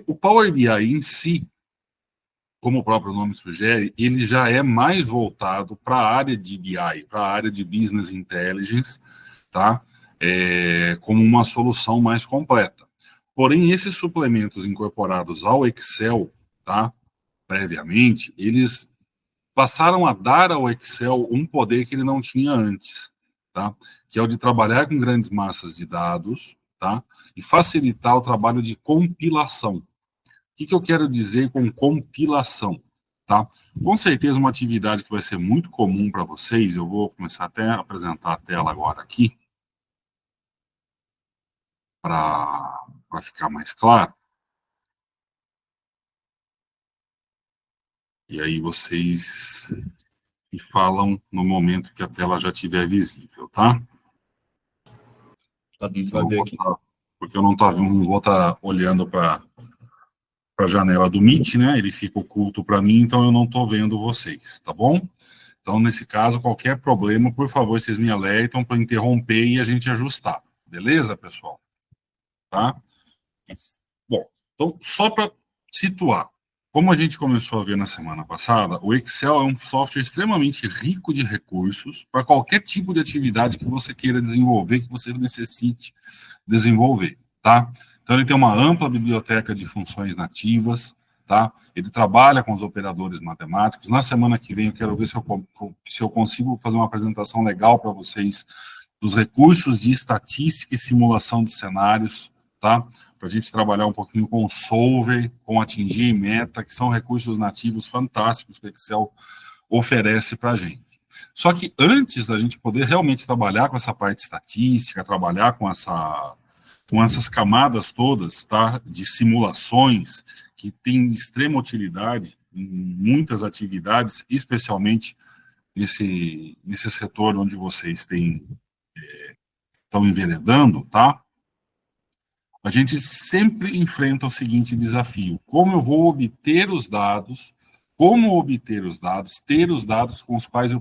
O Power BI em si, como o próprio nome sugere, ele já é mais voltado para a área de BI, para a área de Business Intelligence, tá? Como uma solução mais completa. Porém, esses suplementos incorporados ao Excel, tá? Previamente, eles passaram a dar ao Excel um poder que ele não tinha antes, tá? Que é o de trabalhar com grandes massas de dados, tá? E facilitar o trabalho de compilação. O que eu quero dizer com compilação? Tá? Com certeza uma atividade que vai ser muito comum para vocês, eu vou começar até a apresentar a tela agora aqui, para ficar mais claro. E aí vocês me falam no momento que a tela já estiver visível, tá? Tá bem, vai ver aqui. Porque eu não vou estar olhando para a janela do Meet, né? Ele fica oculto para mim, então eu não estou vendo vocês, tá bom? Então, nesse caso, qualquer problema, por favor, vocês me alertam para interromper e a gente ajustar. Beleza, pessoal? Tá? Bom, então, só para situar, como a gente começou a ver na semana passada, o Excel é um software extremamente rico de recursos para qualquer tipo de atividade que você queira desenvolver, que você necessite desenvolver, tá? Então, ele tem uma ampla biblioteca de funções nativas, tá? Ele trabalha com os operadores matemáticos. Na semana que vem, eu quero ver se eu consigo fazer uma apresentação legal para vocês dos recursos de estatística e simulação de cenários, tá? Para a gente trabalhar um pouquinho com o Solver, com Atingir e Meta, que são recursos nativos fantásticos que o Excel oferece para a gente. Só que antes da gente poder realmente trabalhar com essa parte estatística, trabalhar com essas camadas todas, tá, de simulações que têm extrema utilidade em muitas atividades, especialmente nesse setor onde vocês estão enveredando, tá? A gente sempre enfrenta o seguinte desafio: como eu vou obter os dados, ter os dados com os quais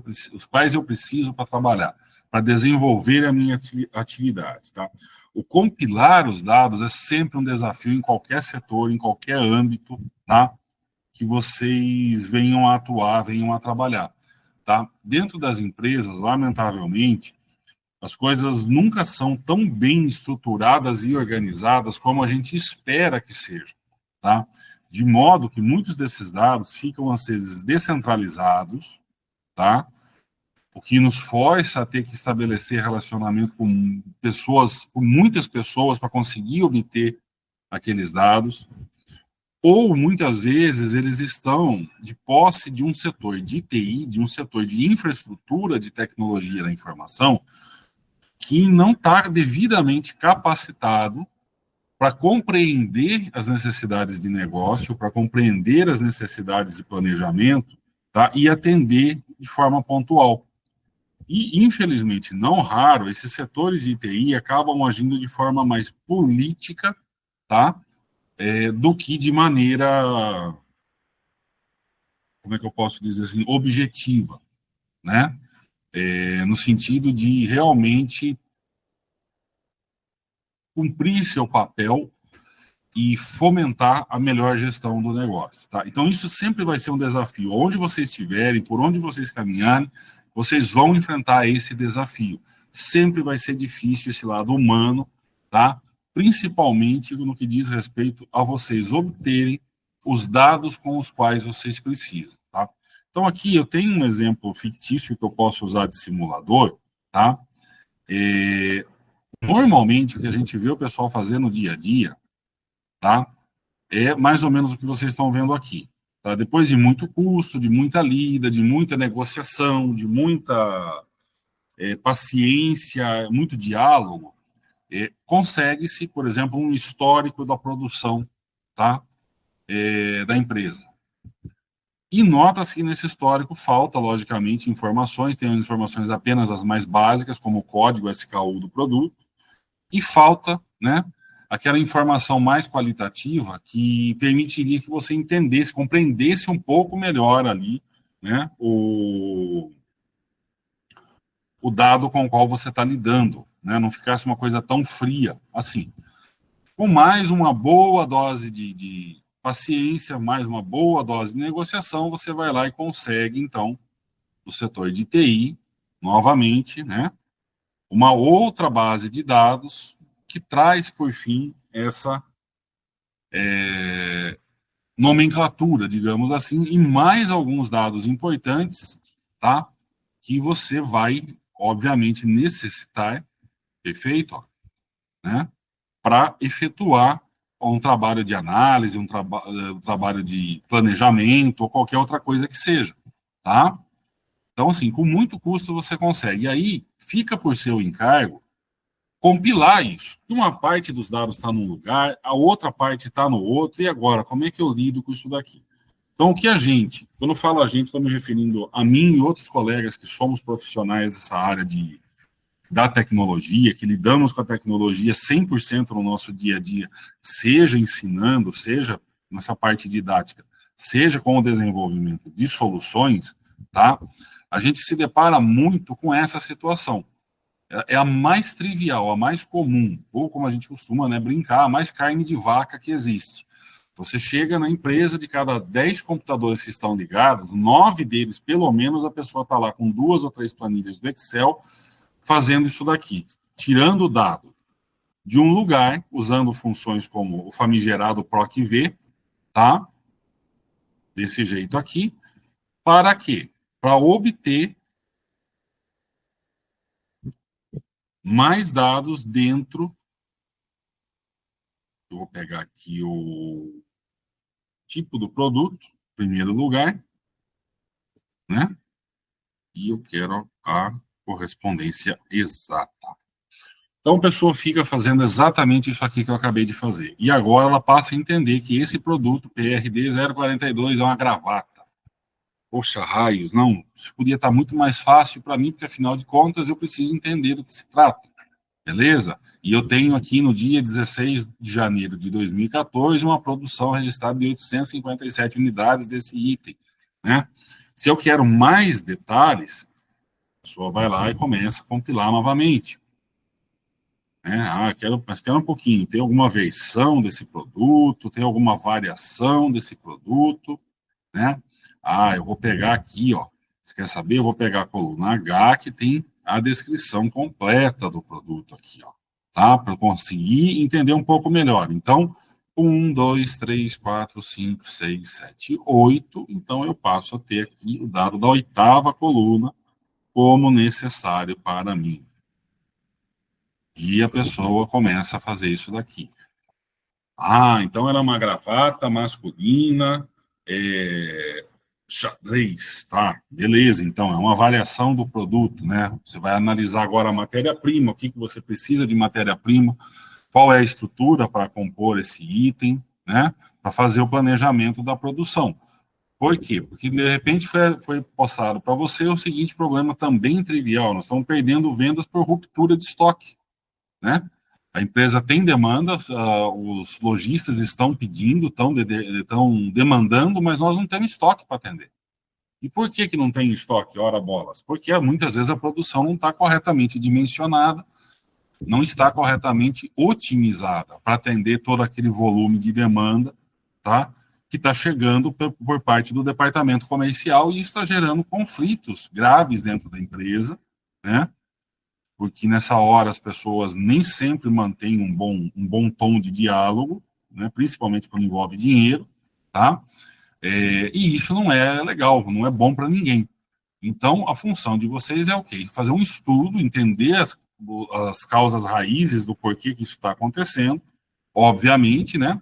eu preciso para trabalhar, para desenvolver a minha atividade, tá? O compilar os dados é sempre um desafio em qualquer setor, em qualquer âmbito, tá? Que vocês venham a atuar, venham a trabalhar, tá? Dentro das empresas, lamentavelmente, as coisas nunca são tão bem estruturadas e organizadas como a gente espera que sejam, tá? De modo que muitos desses dados ficam, às vezes, descentralizados, tá? O que nos força a ter que estabelecer relacionamento com pessoas, com muitas pessoas, para conseguir obter aqueles dados. Ou, muitas vezes, eles estão de posse de um setor de TI, de um setor de infraestrutura de tecnologia da informação, que não está devidamente capacitado para compreender as necessidades de negócio, para compreender as necessidades de planejamento, tá? E atender de forma pontual. E, infelizmente, não raro, esses setores de TI acabam agindo de forma mais política, tá? Do que de maneira, como é que eu posso dizer assim, objetiva, né? No sentido de realmente cumprir seu papel e fomentar a melhor gestão do negócio, tá? Então, isso sempre vai ser um desafio. Onde vocês estiverem, por onde vocês caminharem, vocês vão enfrentar esse desafio. Sempre vai ser difícil esse lado humano, tá? Principalmente no que diz respeito a vocês obterem os dados com os quais vocês precisam, tá? Então, aqui eu tenho um exemplo fictício que eu posso usar de simulador, tá? Normalmente, o que a gente vê o pessoal fazer no dia a dia, tá? É mais ou menos o que vocês estão vendo aqui. Tá? Depois de muito custo, de muita lida, de muita negociação, de muita paciência, muito diálogo, consegue-se, por exemplo, um histórico da produção, tá? Da empresa. E nota-se que nesse histórico falta, logicamente, informações, tem as informações apenas as mais básicas, como o código SKU do produto, e falta, né, aquela informação mais qualitativa que permitiria que você entendesse, compreendesse um pouco melhor ali, né, o dado com o qual você está lidando, né, não ficasse uma coisa tão fria assim. com mais uma boa dose de paciência, mais uma boa dose de negociação, você vai lá e consegue, então, do setor de TI, novamente, né, uma outra base de dados que traz, por fim, essa nomenclatura, digamos assim, e mais alguns dados importantes, tá? Que você vai, obviamente, necessitar, perfeito, ó, né? Para efetuar um trabalho de análise, um trabalho de planejamento ou qualquer outra coisa que seja, tá? Então, assim, com muito custo você consegue. E aí fica por seu encargo compilar isso. Uma parte dos dados está num lugar, a outra parte está no outro, e agora, como é que eu lido com isso daqui? Então, o que a gente, quando eu falo a gente, estou me referindo a mim e outros colegas que somos profissionais dessa área da tecnologia, que lidamos com a tecnologia 100% no nosso dia a dia, seja ensinando, seja nessa parte didática, seja com o desenvolvimento de soluções, tá? A gente se depara muito com essa situação. É a mais trivial, a mais comum, ou como a gente costuma, né, brincar, a mais carne de vaca que existe. Você chega na empresa, de cada 10 computadores que estão ligados, 9 deles, pelo menos, a pessoa está lá com 2 ou 3 planilhas do Excel, fazendo isso daqui, tirando o dado de um lugar, usando funções como o famigerado PROC-V, tá? Desse jeito aqui, para quê? Para obter mais dados dentro. Eu vou pegar aqui o tipo do produto, em primeiro lugar, né? E eu quero a correspondência exata. Então, a pessoa fica fazendo exatamente isso aqui que eu acabei de fazer. E agora ela passa a entender que esse produto, PRD 042, é uma gravata. Poxa, raios, não, isso podia estar muito mais fácil para mim, porque afinal de contas eu preciso entender do que se trata. Beleza? E eu tenho aqui no dia 16 de janeiro de 2014 uma produção registrada de 857 unidades desse item, né? Se eu quero mais detalhes, a pessoa vai lá e começa a compilar novamente. Né? Mas espera um pouquinho, tem alguma versão desse produto, tem alguma variação desse produto, né? Eu vou pegar aqui, ó, você quer saber? Eu vou pegar a coluna H, que tem a descrição completa do produto aqui, ó, tá? Para eu conseguir entender um pouco melhor. Então, 1, 2, 3, 4, 5, 6, 7, 8. Então, eu passo a ter aqui o dado da oitava coluna como necessário para mim. E a pessoa começa a fazer isso daqui. Então era uma gravata masculina, xadrez, tá? Beleza, então é uma variação do produto, né? Você vai analisar agora a matéria-prima, o que você precisa de matéria-prima, qual é a estrutura para compor esse item, né? Para fazer o planejamento da produção. Por quê? Porque de repente foi passado para você o seguinte problema também trivial: nós estamos perdendo vendas por ruptura de estoque, né? A empresa tem demanda, os lojistas estão pedindo, estão demandando, mas nós não temos estoque para atender. E por que não tem estoque? Ora bolas. Porque muitas vezes a produção não está corretamente dimensionada, não está corretamente otimizada para atender todo aquele volume de demanda, tá? Que está chegando por parte do departamento comercial, e isso está gerando conflitos graves dentro da empresa, né? Porque nessa hora as pessoas nem sempre mantêm um bom tom de diálogo, né, principalmente quando envolve dinheiro, tá? E isso não é legal, não é bom para ninguém. Então, a função de vocês é o quê? Fazer um estudo, entender as causas raízes do porquê que isso está acontecendo, obviamente, né?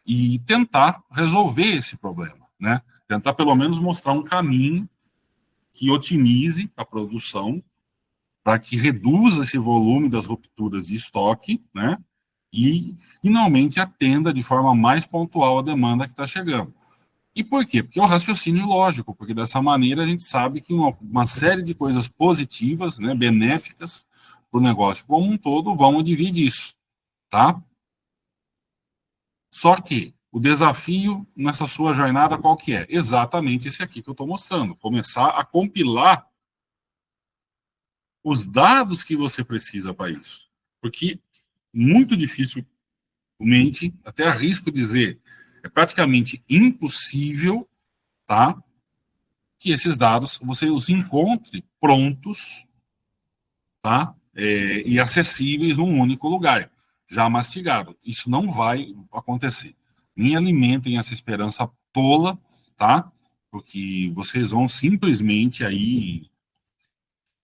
E tentar resolver esse problema, né? Tentar pelo menos mostrar um caminho que otimize a produção, para que reduza esse volume das rupturas de estoque, né? E finalmente atenda de forma mais pontual a demanda que está chegando. E por quê? Porque é um raciocínio lógico, porque dessa maneira a gente sabe que uma série de coisas positivas, né, benéficas para o negócio como um todo vão advir disso, tá? Só que o desafio nessa sua jornada qual que é? Exatamente esse aqui que eu estou mostrando, começar a compilar os dados que você precisa para isso. Porque muito difícil até arrisco dizer, é praticamente impossível, tá, que esses dados você os encontre prontos, tá, e acessíveis num único lugar, já mastigado. Isso não vai acontecer. Nem alimentem essa esperança tola, tá, porque vocês vão simplesmente aí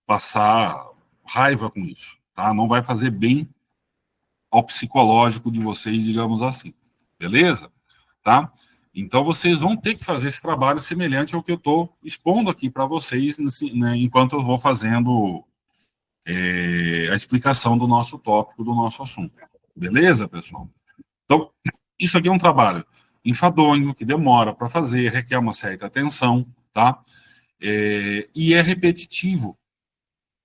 passar raiva com isso, tá? Não vai fazer bem ao psicológico de vocês, digamos assim. Beleza? Tá? Então, vocês vão ter que fazer esse trabalho semelhante ao que eu estou expondo aqui para vocês, né, enquanto eu vou fazendo a explicação do nosso tópico, do nosso assunto. Beleza, pessoal? Então, isso aqui é um trabalho enfadonho, que demora para fazer, requer uma certa atenção, tá? E é repetitivo.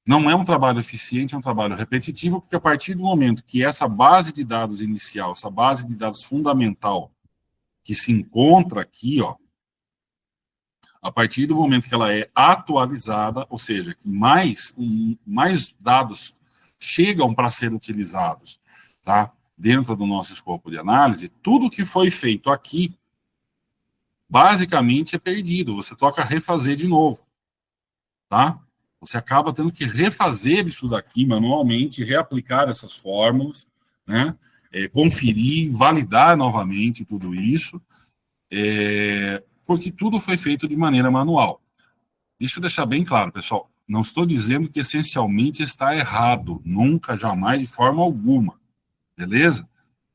Não é um trabalho eficiente, é um trabalho repetitivo, porque a partir do momento que essa base de dados inicial, essa base de dados fundamental, que se encontra aqui, ó, a partir do momento que ela é atualizada, ou seja, que mais dados chegam para ser utilizados, tá, dentro do nosso escopo de análise, tudo que foi feito aqui, basicamente é perdido, você toca refazer de novo, tá? Você acaba tendo que refazer isso daqui manualmente, reaplicar essas fórmulas, né? Conferir, validar novamente tudo isso, porque tudo foi feito de maneira manual. Deixa eu deixar bem claro, pessoal, não estou dizendo que essencialmente está errado, nunca, jamais, de forma alguma, beleza?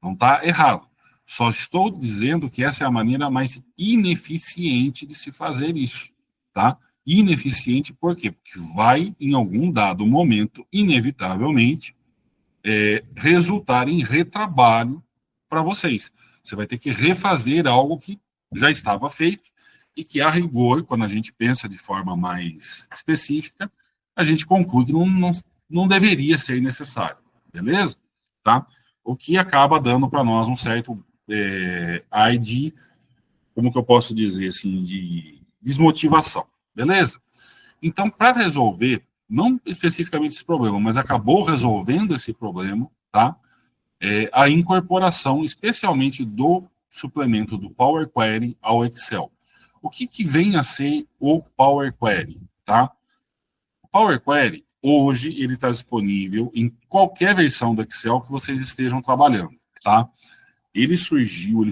Não está errado. Só estou dizendo que essa é a maneira mais ineficiente de se fazer isso, tá? Ineficiente por quê? Porque vai, em algum dado momento, inevitavelmente, resultar em retrabalho para vocês. Você vai ter que refazer algo que já estava feito e que, a rigor, quando a gente pensa de forma mais específica, a gente conclui que não deveria ser necessário, beleza? Tá? O que acaba dando para nós um certo ar de, como que eu posso dizer assim, de desmotivação, beleza? Então, para resolver, não especificamente esse problema, mas acabou resolvendo esse problema, tá? A incorporação, especialmente do suplemento do Power Query ao Excel. O que vem a ser o Power Query, tá? O Power Query, hoje, ele está disponível em qualquer versão do Excel que vocês estejam trabalhando, tá? Ele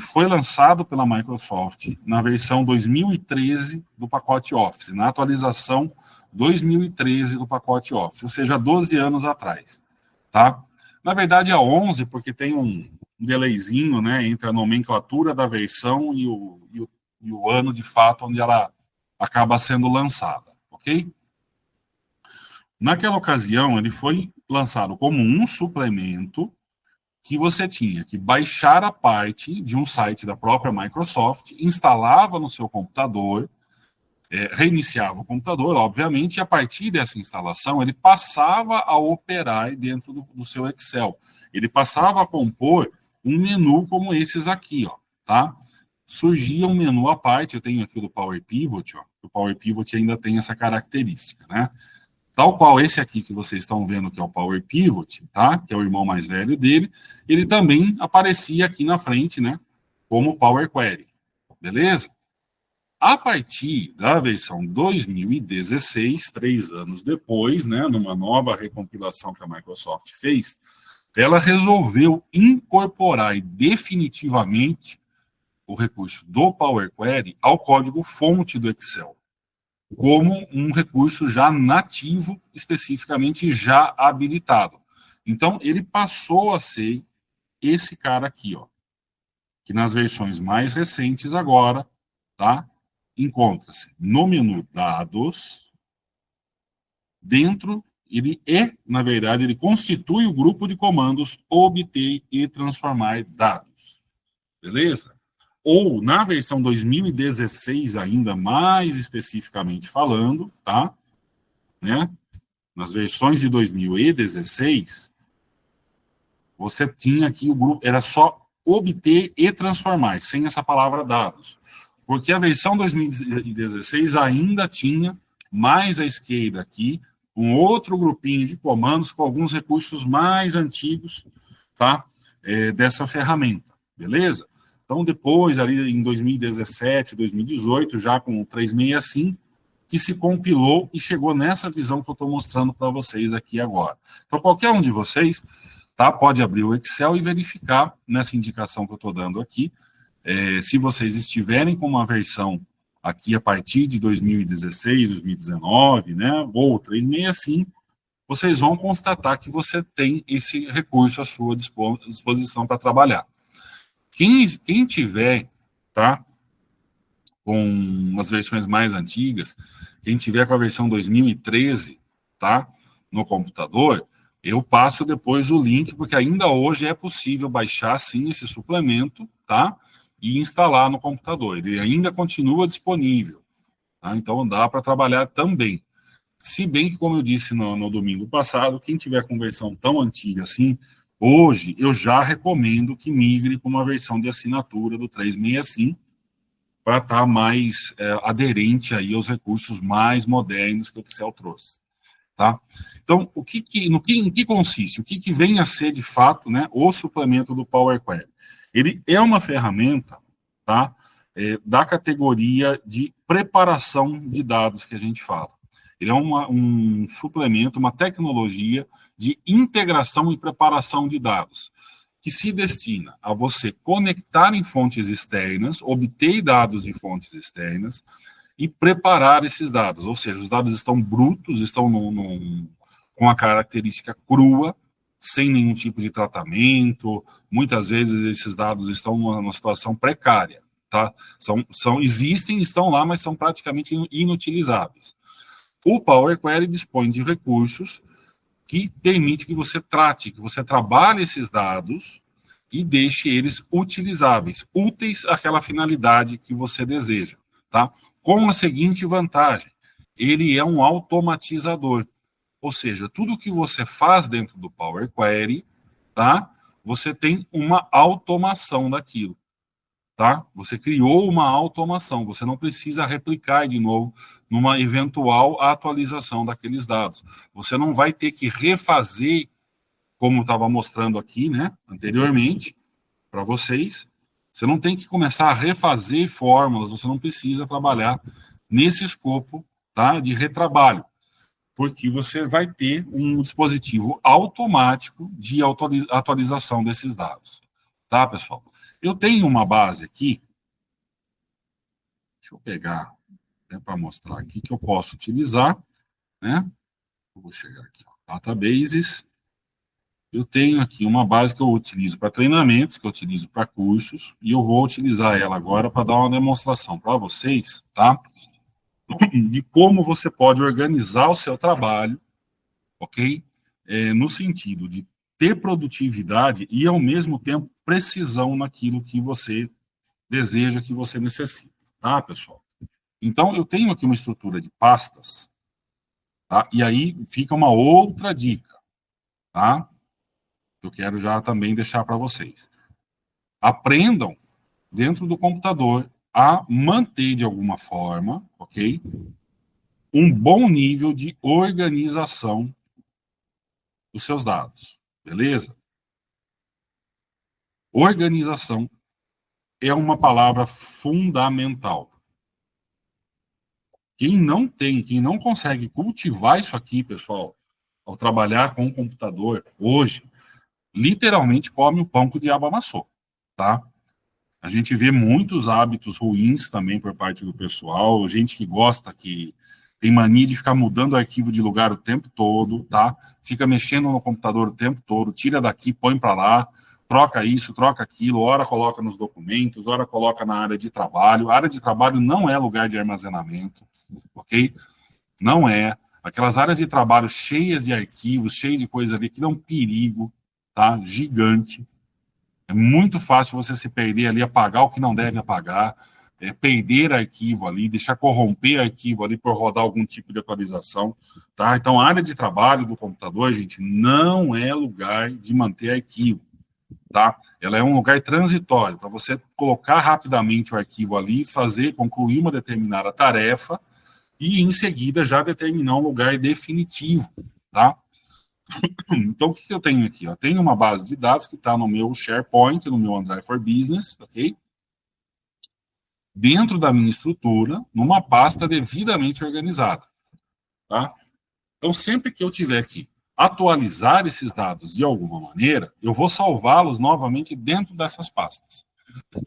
foi lançado pela Microsoft na versão 2013 do pacote Office, na atualização 2013 do pacote Office, ou seja, 12 anos atrás, tá? Na verdade, é 11, porque tem um delayzinho, né, entre a nomenclatura da versão e o ano, de fato, onde ela acaba sendo lançada, ok? Naquela ocasião, ele foi lançado como um suplemento que você tinha que baixar a parte de um site da própria Microsoft, instalava no seu computador, reiniciava o computador, obviamente, e a partir dessa instalação ele passava a operar dentro do seu Excel. Ele passava a compor um menu como esses aqui, ó, tá? Surgia um menu à parte, eu tenho aqui o do Power Pivot, ó, o Power Pivot ainda tem essa característica, né? Tal qual esse aqui que vocês estão vendo, que é o Power Pivot, tá? Que é o irmão mais velho dele, ele também aparecia aqui na frente, né? Como Power Query, beleza? A partir da versão 2016, 3 anos depois, né? Numa nova recompilação que a Microsoft fez, ela resolveu incorporar definitivamente o recurso do Power Query ao código-fonte do Excel, como um recurso já nativo, especificamente já habilitado. Então, ele passou a ser esse cara aqui, ó, que nas versões mais recentes agora, tá, encontra-se no menu Dados, dentro, na verdade, ele constitui o grupo de comandos obter e transformar dados. Beleza? Ou na versão 2016, ainda mais especificamente falando, tá? Né? Nas versões de 2016, você tinha aqui o grupo, era só obter e transformar, sem essa palavra dados. Porque a versão 2016 ainda tinha mais à esquerda aqui um outro grupinho de comandos com alguns recursos mais antigos, tá? dessa ferramenta, beleza? Então, depois, ali em 2017, 2018, já com o 365, que se compilou e chegou nessa visão que eu estou mostrando para vocês aqui agora. Então, qualquer um de vocês, tá, pode abrir o Excel e verificar nessa indicação que eu estou dando aqui, se vocês estiverem com uma versão aqui a partir de 2016, 2019, né, ou 365, vocês vão constatar que você tem esse recurso à sua disposição para trabalhar. Quem tiver, tá, com as versões mais antigas, quem tiver com a versão 2013, tá, no computador, eu passo depois o link, porque ainda hoje é possível baixar, sim, esse suplemento, tá, e instalar no computador. Ele ainda continua disponível, tá? Então dá para trabalhar também. Se bem que, como eu disse no domingo passado, quem tiver com versão tão antiga assim, hoje eu já recomendo que migre para uma versão de assinatura do 365 para estar mais aderente aí aos recursos mais modernos que o Excel trouxe. Tá? Então, em que consiste? O que vem a ser, de fato, né, o suplemento do Power Query? Ele é uma ferramenta, tá, da categoria de preparação de dados que a gente fala. Ele é um suplemento, uma tecnologia de integração e preparação de dados, que se destina a você conectar em fontes externas, obter dados de fontes externas e preparar esses dados. Ou seja, os dados estão brutos, estão com a característica crua, sem nenhum tipo de tratamento. Muitas vezes esses dados estão numa situação precária. Tá? Existem, estão lá, mas são praticamente inutilizáveis. O Power Query dispõe de recursos que permite que você trate, que você trabalhe esses dados e deixe eles utilizáveis, úteis àquela finalidade que você deseja, tá? Com a seguinte vantagem, ele é um automatizador, ou seja, tudo que você faz dentro do Power Query, tá? Você tem uma automação daquilo. Tá? Você criou uma automação, você não precisa replicar de novo numa eventual atualização daqueles dados. Você não vai ter que refazer, como estava mostrando aqui, né, anteriormente, para vocês. Você não tem que começar a refazer fórmulas, você não precisa trabalhar nesse escopo, tá, de retrabalho, porque você vai ter um dispositivo automático de atualização desses dados. Tá, pessoal? Eu tenho uma base aqui, deixa eu pegar, né, para mostrar aqui que eu posso utilizar, né? Eu vou chegar aqui, ó, databases. Eu tenho aqui uma base que eu utilizo para treinamentos, que eu utilizo para cursos, e eu vou utilizar ela agora para dar uma demonstração para vocês, tá? De como você pode organizar o seu trabalho, ok? No sentido de ter produtividade e, ao mesmo tempo, precisão naquilo que você deseja, que você necessita, tá, pessoal? Então, eu tenho aqui uma estrutura de pastas, tá? E aí fica uma outra dica, tá? Eu quero já também deixar para vocês. Aprendam, dentro do computador, a manter, de alguma forma, ok? Um bom nível de organização dos seus dados, beleza? Organização é uma palavra fundamental. Quem não consegue cultivar isso aqui, pessoal, ao trabalhar com o computador hoje, literalmente come o pão que o diabo amassou, tá? A gente vê muitos hábitos ruins também por parte do pessoal, gente que gosta, que tem mania de ficar mudando arquivo de lugar o tempo todo, tá? Fica mexendo no computador o tempo todo, tira daqui, põe para lá, troca isso, troca aquilo, ora coloca nos documentos, ora coloca na área de trabalho. A área de trabalho não é lugar de armazenamento, ok? Não é. Aquelas áreas de trabalho cheias de arquivos, cheias de coisas ali, que dão um perigo, tá? Gigante. É muito fácil você se perder ali, apagar o que não deve apagar, perder arquivo ali, deixar corromper arquivo ali por rodar algum tipo de atualização, tá? Então, a área de trabalho do computador, gente, não é lugar de manter arquivo, tá? Ela é um lugar transitório, para você colocar rapidamente o arquivo ali, concluir uma determinada tarefa e, em seguida, já determinar um lugar definitivo, tá? Então, o que eu tenho aqui? Eu tenho uma base de dados que está no meu SharePoint, no meu OneDrive for Business, ok? Dentro da minha estrutura, numa pasta devidamente organizada, tá? Então, sempre que eu tiver que atualizar esses dados de alguma maneira, eu vou salvá-los novamente dentro dessas pastas.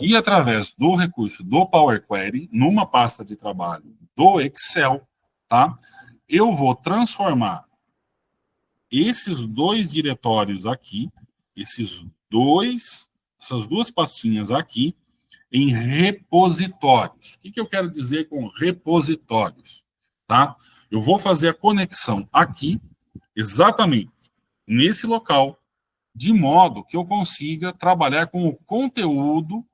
E através do recurso do Power Query, numa pasta de trabalho do Excel, tá? Eu vou transformar esses dois diretórios aqui, essas duas pastinhas aqui, em repositórios. O que eu quero dizer com repositórios? Tá? Eu vou fazer a conexão aqui, exatamente nesse local, de modo que eu consiga trabalhar com o conteúdo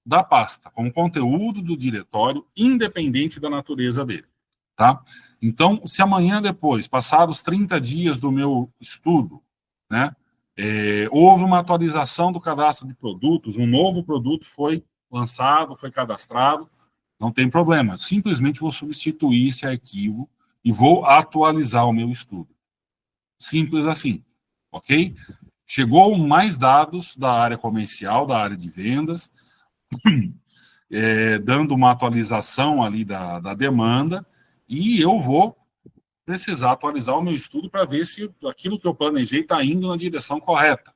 da pasta, com o conteúdo do diretório, independente da natureza dele. Tá? Então, se amanhã depois, passados 30 dias do meu estudo, né, houve uma atualização do cadastro de produtos, um novo produto foi lançado, foi cadastrado, não tem problema, simplesmente vou substituir esse arquivo e vou atualizar o meu estudo. Simples assim, ok? Chegou mais dados da área comercial, da área de vendas, dando uma atualização ali da demanda, e eu vou precisar atualizar o meu estudo para ver se aquilo que eu planejei está indo na direção correta.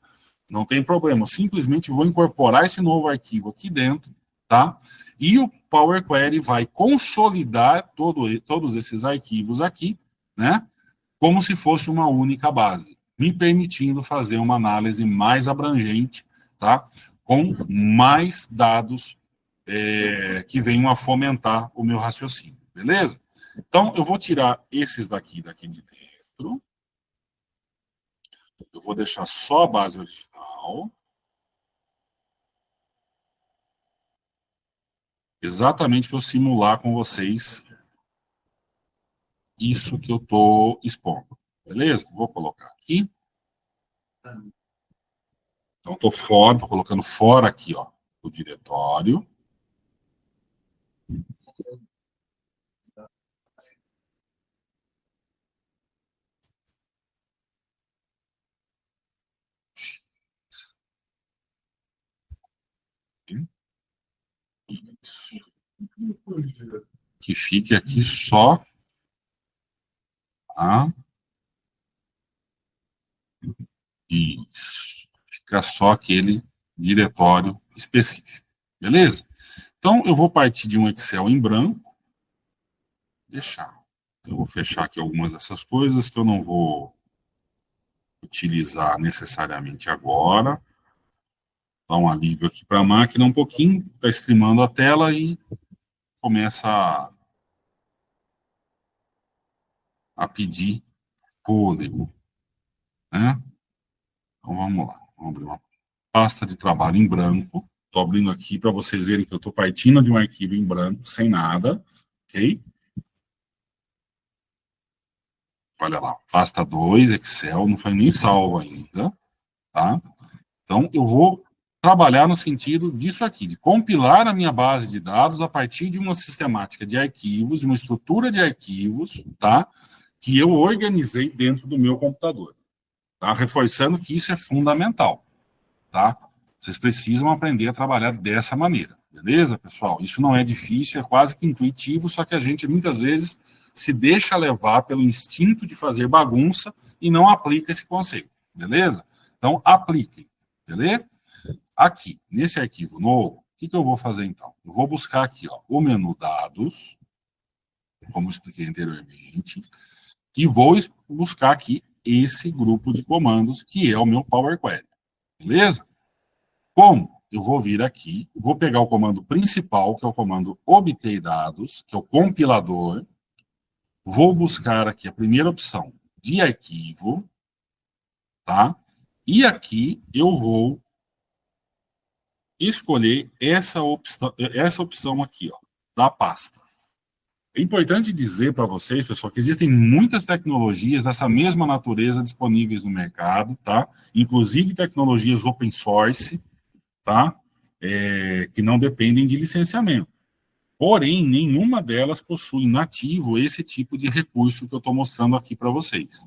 Não tem problema, eu simplesmente vou incorporar esse novo arquivo aqui dentro, tá? E o Power Query vai consolidar todos esses arquivos aqui, né? Como se fosse uma única base, me permitindo fazer uma análise mais abrangente, tá? Com mais dados que venham a fomentar o meu raciocínio, beleza? Então, eu vou tirar esses daqui de dentro. Eu vou deixar só a base original. Exatamente para eu simular com vocês isso que eu estou expondo. Beleza? Vou colocar aqui. Então, estou colocando fora aqui, ó, o diretório. Isso. Que fique aqui só a... Isso. Fica só aquele diretório específico. Beleza? Então, eu vou partir de um Excel em branco. Deixar. Eu vou fechar aqui algumas dessas coisas que eu não vou utilizar necessariamente agora. Dá um alívio aqui para a máquina um pouquinho, está streamando a tela e começa a pedir fôlego, né? Então vamos lá, vamos abrir uma pasta de trabalho em branco. Estou abrindo aqui para vocês verem que eu estou partindo de um arquivo em branco, sem nada, ok? Olha lá, pasta 2, Excel, não foi nem salvo ainda, tá? Então, eu vou trabalhar no sentido disso aqui, de compilar a minha base de dados a partir de uma sistemática de arquivos, uma estrutura de arquivos, tá? Que eu organizei dentro do meu computador, tá? Reforçando que isso é fundamental, tá? Vocês precisam aprender a trabalhar dessa maneira, beleza, pessoal? Isso não é difícil, é quase que intuitivo, só que a gente muitas vezes se deixa levar pelo instinto de fazer bagunça e não aplica esse conceito, beleza? Então, apliquem, beleza? Aqui, nesse arquivo novo, o que eu vou fazer então? Eu vou buscar aqui, ó, o menu dados, como eu expliquei anteriormente, e vou buscar aqui esse grupo de comandos que é o meu Power Query, beleza? Como? Eu vou vir aqui, vou pegar o comando principal, que é o comando obter dados, que é o compilador, vou buscar aqui a primeira opção de arquivo, tá? E aqui eu vou escolher essa opção aqui, ó, da pasta. É importante dizer para vocês, pessoal, que existem muitas tecnologias dessa mesma natureza disponíveis no mercado, tá? Inclusive tecnologias open source, tá? Que não dependem de licenciamento. Porém, nenhuma delas possui nativo esse tipo de recurso que eu estou mostrando aqui para vocês.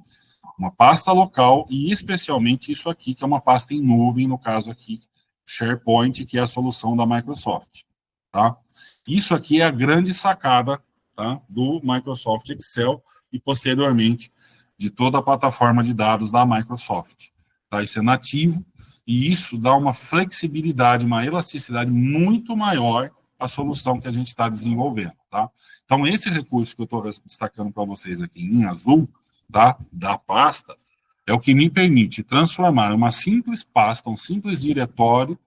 uma pasta local e especialmente isso aqui, que é uma pasta em nuvem, no caso aqui, SharePoint, que é a solução da Microsoft, tá? Isso aqui é a grande sacada, tá, do Microsoft Excel e, posteriormente, de toda a plataforma de dados da Microsoft. Tá? Isso é nativo e isso dá uma flexibilidade, uma elasticidade muito maior à solução que a gente está desenvolvendo. Tá? Então, esse recurso que eu estou destacando para vocês aqui em azul, tá, da pasta, é o que me permite transformar uma simples pasta, um simples diretório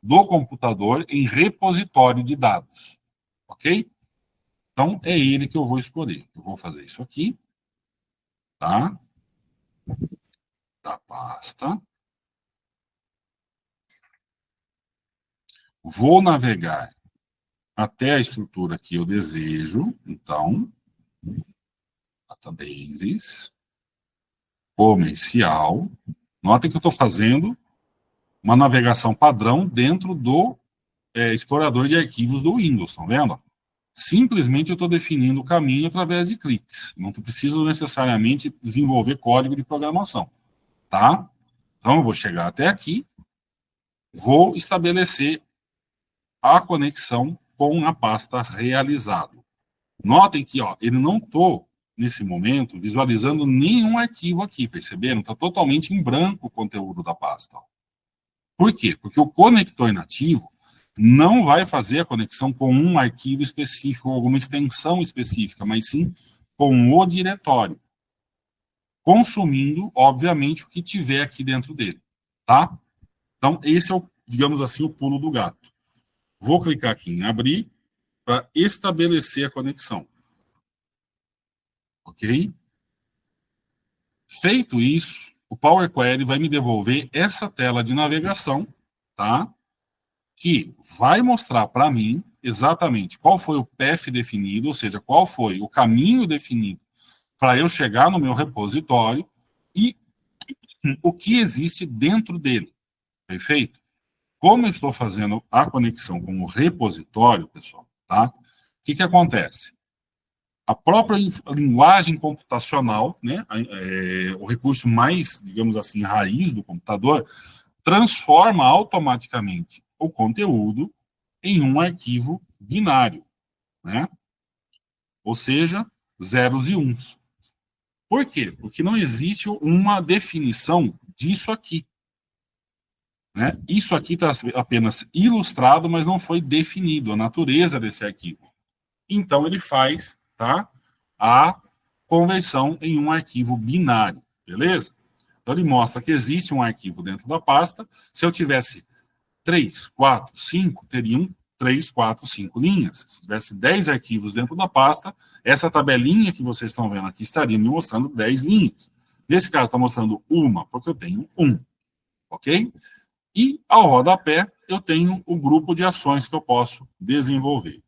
do computador em repositório de dados. Ok? Então, é ele que eu vou escolher. Eu vou fazer isso aqui, tá? Da pasta. Vou navegar até a estrutura que eu desejo. Então, databases, comercial. Notem que eu estou fazendo uma navegação padrão dentro do explorador de arquivos do Windows, estão vendo? Simplesmente eu estou definindo o caminho através de cliques. Não preciso necessariamente desenvolver código de programação, tá? Então, eu vou chegar até aqui, vou estabelecer a conexão com a pasta realizado. Notem que ele não estou, nesse momento, visualizando nenhum arquivo aqui, perceberam? Está totalmente em branco o conteúdo da pasta. Por quê? Porque o conector nativo não vai fazer a conexão com um arquivo específico, alguma extensão específica, mas sim com o diretório, consumindo, obviamente, o que tiver aqui dentro dele, tá? Então, esse é o, digamos assim, o pulo do gato. Vou clicar aqui em abrir para estabelecer a conexão. Ok? Feito isso, o Power Query vai me devolver essa tela de navegação, tá? Que vai mostrar para mim exatamente qual foi o path definido, ou seja, qual foi o caminho definido para eu chegar no meu repositório e o que existe dentro dele. Perfeito? Como eu estou fazendo a conexão com o repositório, pessoal, tá? O que acontece? A própria linguagem computacional, né, o recurso mais, digamos assim, raiz do computador, transforma automaticamente o conteúdo em um arquivo binário, né? Ou seja, zeros e uns. Por quê? Porque não existe uma definição disso aqui. Né? Isso aqui está apenas ilustrado, mas não foi definido a natureza desse arquivo. Então, ele faz, tá, a conversão em um arquivo binário, beleza? Então, ele mostra que existe um arquivo dentro da pasta. Se eu tivesse 3, 4, 5, teriam 3, 4, 5 linhas. Se tivesse 10 arquivos dentro da pasta, essa tabelinha que vocês estão vendo aqui estaria me mostrando 10 linhas. Nesse caso, está mostrando uma, porque eu tenho um, ok? E, ao rodapé, eu tenho o grupo de ações que eu posso desenvolver.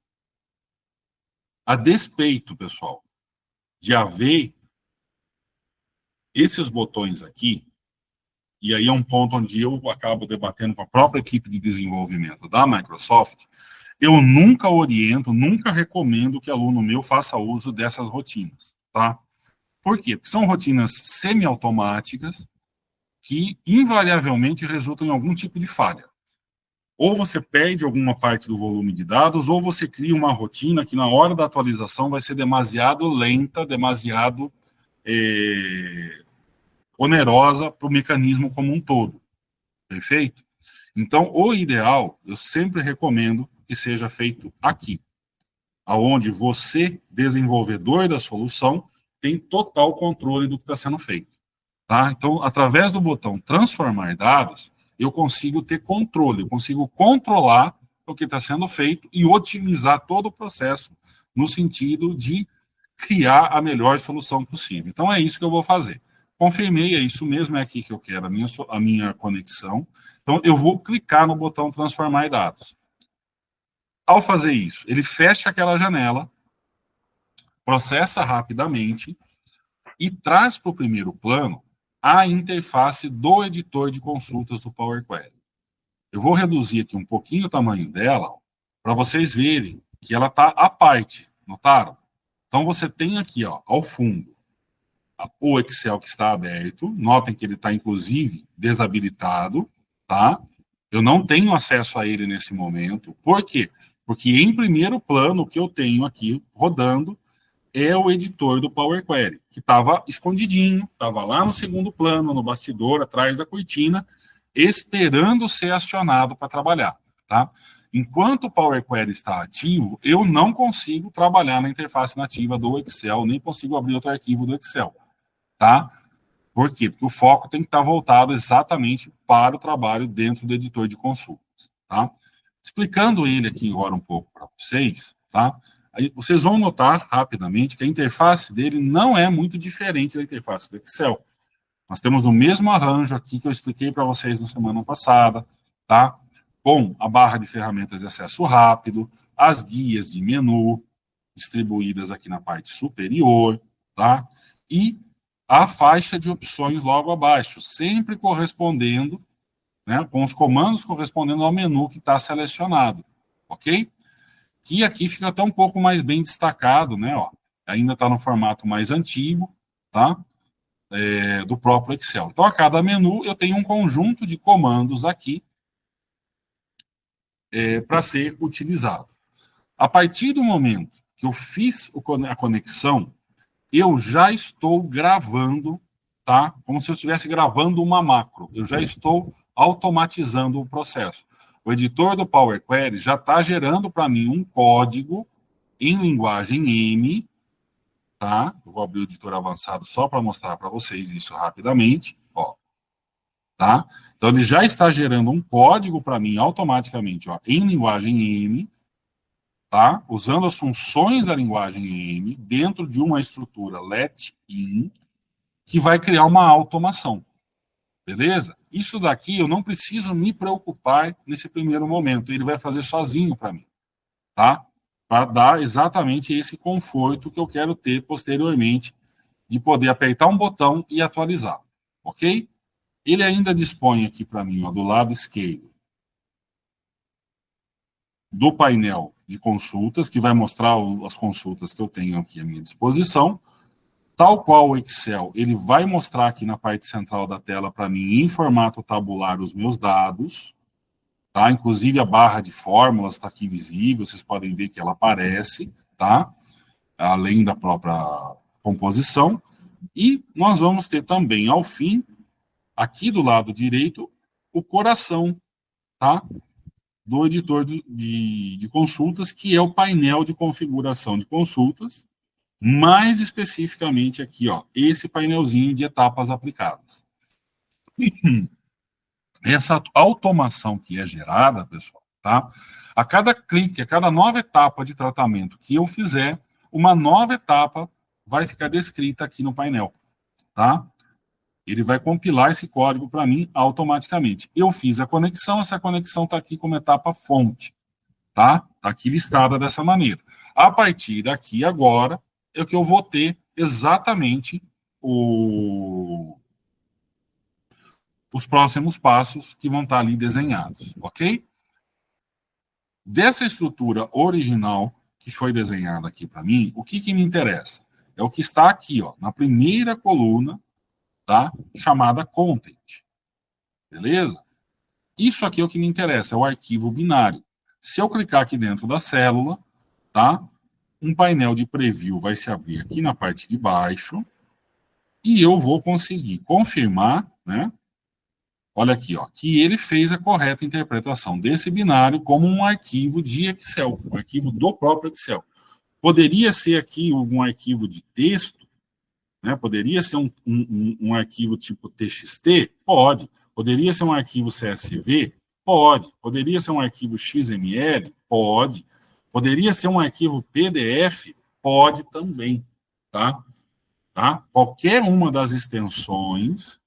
A despeito, pessoal, de haver esses botões aqui, e aí é um ponto onde eu acabo debatendo com a própria equipe de desenvolvimento da Microsoft, eu nunca oriento, nunca recomendo que aluno meu faça uso dessas rotinas, tá? Por quê? Porque são rotinas semiautomáticas que invariavelmente resultam em algum tipo de falha. Ou você perde alguma parte do volume de dados, ou você cria uma rotina que na hora da atualização vai ser demasiado lenta, demasiado onerosa para o mecanismo como um todo. Perfeito? Então, o ideal, eu sempre recomendo que seja feito aqui, aonde você, desenvolvedor da solução, tem total controle do que está sendo feito. Tá? Então, através do botão transformar dados, eu consigo ter controle, eu consigo controlar o que está sendo feito e otimizar todo o processo no sentido de criar a melhor solução possível. Então, é isso que eu vou fazer. Confirmei, é isso mesmo, é aqui que eu quero a minha conexão. Então, eu vou clicar no botão transformar dados. Ao fazer isso, ele fecha aquela janela, processa rapidamente e traz para o primeiro plano a interface do editor de consultas do Power Query. Eu vou reduzir aqui um pouquinho o tamanho dela, para vocês verem que ela está à parte, notaram? Então, você tem aqui, ó, ao fundo, o Excel que está aberto. Notem que ele está, inclusive, desabilitado, tá? Eu não tenho acesso a ele nesse momento. Por quê? Porque, em primeiro plano, o que eu tenho aqui rodando é o editor do Power Query, que estava escondidinho, estava lá no segundo plano, no bastidor, atrás da cortina, esperando ser acionado para trabalhar, tá? Enquanto o Power Query está ativo, eu não consigo trabalhar na interface nativa do Excel, nem consigo abrir outro arquivo do Excel, tá? Por quê? Porque o foco tem que estar voltado exatamente para o trabalho dentro do editor de consultas, tá? Explicando ele aqui agora um pouco para vocês, tá? Aí vocês vão notar rapidamente que a interface dele não é muito diferente da interface do Excel. Nós temos o mesmo arranjo aqui que eu expliquei para vocês na semana passada, tá? Com a barra de ferramentas de acesso rápido, as guias de menu distribuídas aqui na parte superior, tá? E a faixa de opções logo abaixo, sempre correspondendo, né, com os comandos correspondendo ao menu que está selecionado, ok? Que aqui fica até um pouco mais bem destacado, né? Ó, ainda está no formato mais antigo, tá? Do próprio Excel. Então, a cada menu, eu tenho um conjunto de comandos aqui para ser utilizado. A partir do momento que eu fiz a conexão, eu já estou gravando, tá? Como se eu estivesse gravando uma macro. Eu já estou automatizando o processo. O editor do Power Query já está gerando para mim um código em linguagem M, tá? Eu vou abrir o editor avançado só para mostrar para vocês isso rapidamente, ó. Tá? Então, ele já está gerando um código para mim automaticamente, ó, em linguagem M, tá? Usando as funções da linguagem M dentro de uma estrutura let-in, que vai criar uma automação. Beleza? Isso daqui eu não preciso me preocupar nesse primeiro momento. Ele vai fazer sozinho para mim, tá? Para dar exatamente esse conforto que eu quero ter posteriormente de poder apertar um botão e atualizar, ok? Ele ainda dispõe aqui para mim, ó, do lado esquerdo, do painel de consultas, que vai mostrar as consultas que eu tenho aqui à minha disposição. Tal qual o Excel, ele vai mostrar aqui na parte central da tela para mim, em formato tabular, os meus dados, tá? Inclusive a barra de fórmulas está aqui visível, vocês podem ver que ela aparece, tá? Além da própria composição. E nós vamos ter também, ao fim, aqui do lado direito, o coração, tá? Do editor de consultas, que é o painel de configuração de consultas, mais especificamente aqui, ó, esse painelzinho de etapas aplicadas. Essa automação que é gerada, pessoal, tá? A cada clique, a cada nova etapa de tratamento que eu fizer, uma nova etapa vai ficar descrita aqui no painel, tá? Ele vai compilar esse código para mim automaticamente. Eu fiz a conexão, essa conexão está aqui como etapa fonte, tá? Está aqui listada dessa maneira. A partir daqui, agora, é que eu vou ter exatamente os próximos passos que vão estar ali desenhados, ok? Dessa estrutura original que foi desenhada aqui para mim, o que me interessa? É o que está aqui, ó, na primeira coluna, tá? Chamada content. Beleza? Isso aqui é o que me interessa, é o arquivo binário. Se eu clicar aqui dentro da célula, tá? Um painel de preview vai se abrir aqui na parte de baixo e eu vou conseguir confirmar, né? Olha aqui, ó, que ele fez a correta interpretação desse binário como um arquivo de Excel, um arquivo do próprio Excel. Poderia ser aqui um arquivo de texto, né? Poderia ser um arquivo tipo TXT? Pode. Poderia ser um arquivo CSV? Pode. Poderia ser um arquivo XML? Pode. Poderia ser um arquivo PDF? Pode também, tá? Qualquer uma das extensões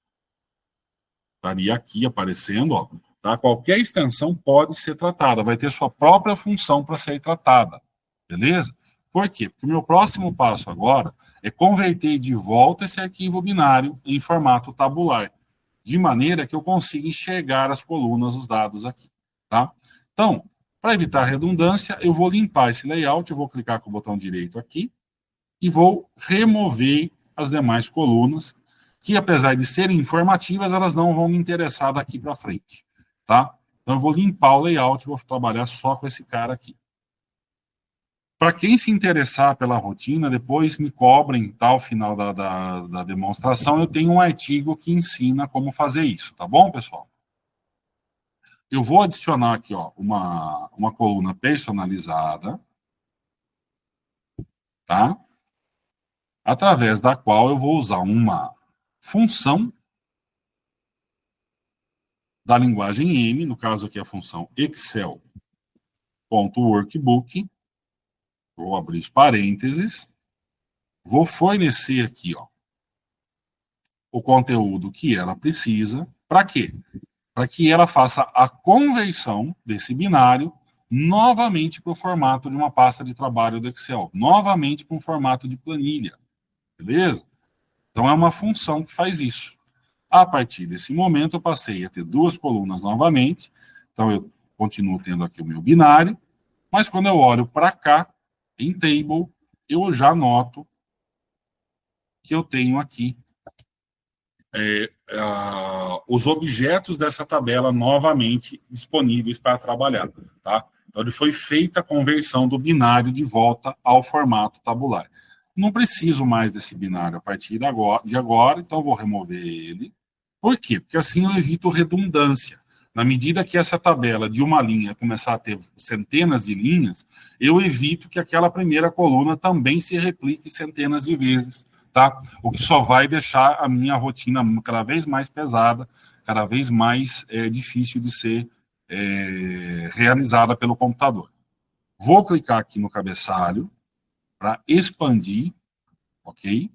estaria aqui aparecendo, ó, tá? Qualquer extensão pode ser tratada, vai ter sua própria função para ser tratada, beleza? Por quê? Porque o meu próximo passo agora é converter de volta esse arquivo binário em formato tabular, de maneira que eu consiga enxergar as colunas, os dados aqui, tá? Então, para evitar redundância, eu vou limpar esse layout, eu vou clicar com o botão direito aqui e vou remover as demais colunas, que apesar de serem informativas, elas não vão me interessar daqui para frente, tá? Então, eu vou limpar o layout, vou trabalhar só com esse cara aqui. Para quem se interessar pela rotina, depois me cobrem, tá, ao final da demonstração, eu tenho um artigo que ensina como fazer isso, tá bom, pessoal? Eu vou adicionar aqui, ó, uma coluna personalizada, tá? Através da qual eu vou usar uma função da linguagem M, no caso aqui a função Excel.workbook, vou abrir os parênteses, vou fornecer aqui, ó, o conteúdo que ela precisa, para quê? Para que ela faça a conversão desse binário novamente para o formato de uma pasta de trabalho do Excel, novamente para um formato de planilha, beleza? Então, é uma função que faz isso. A partir desse momento, eu passei a ter duas colunas novamente, então eu continuo tendo aqui o meu binário, mas quando eu olho para cá, em Table, eu já noto que eu tenho aqui os objetos dessa tabela novamente disponíveis para trabalhar, tá? Então, ele foi feita a conversão do binário de volta ao formato tabular. Não preciso mais desse binário a partir de agora, então vou remover ele. Por quê? Porque assim eu evito redundância. Na medida que essa tabela de uma linha começar a ter centenas de linhas, eu evito que aquela primeira coluna também se replique centenas de vezes, tá? O que só vai deixar a minha rotina cada vez mais pesada, cada vez mais difícil de ser realizada pelo computador. Vou clicar aqui no cabeçalho para expandir, ok?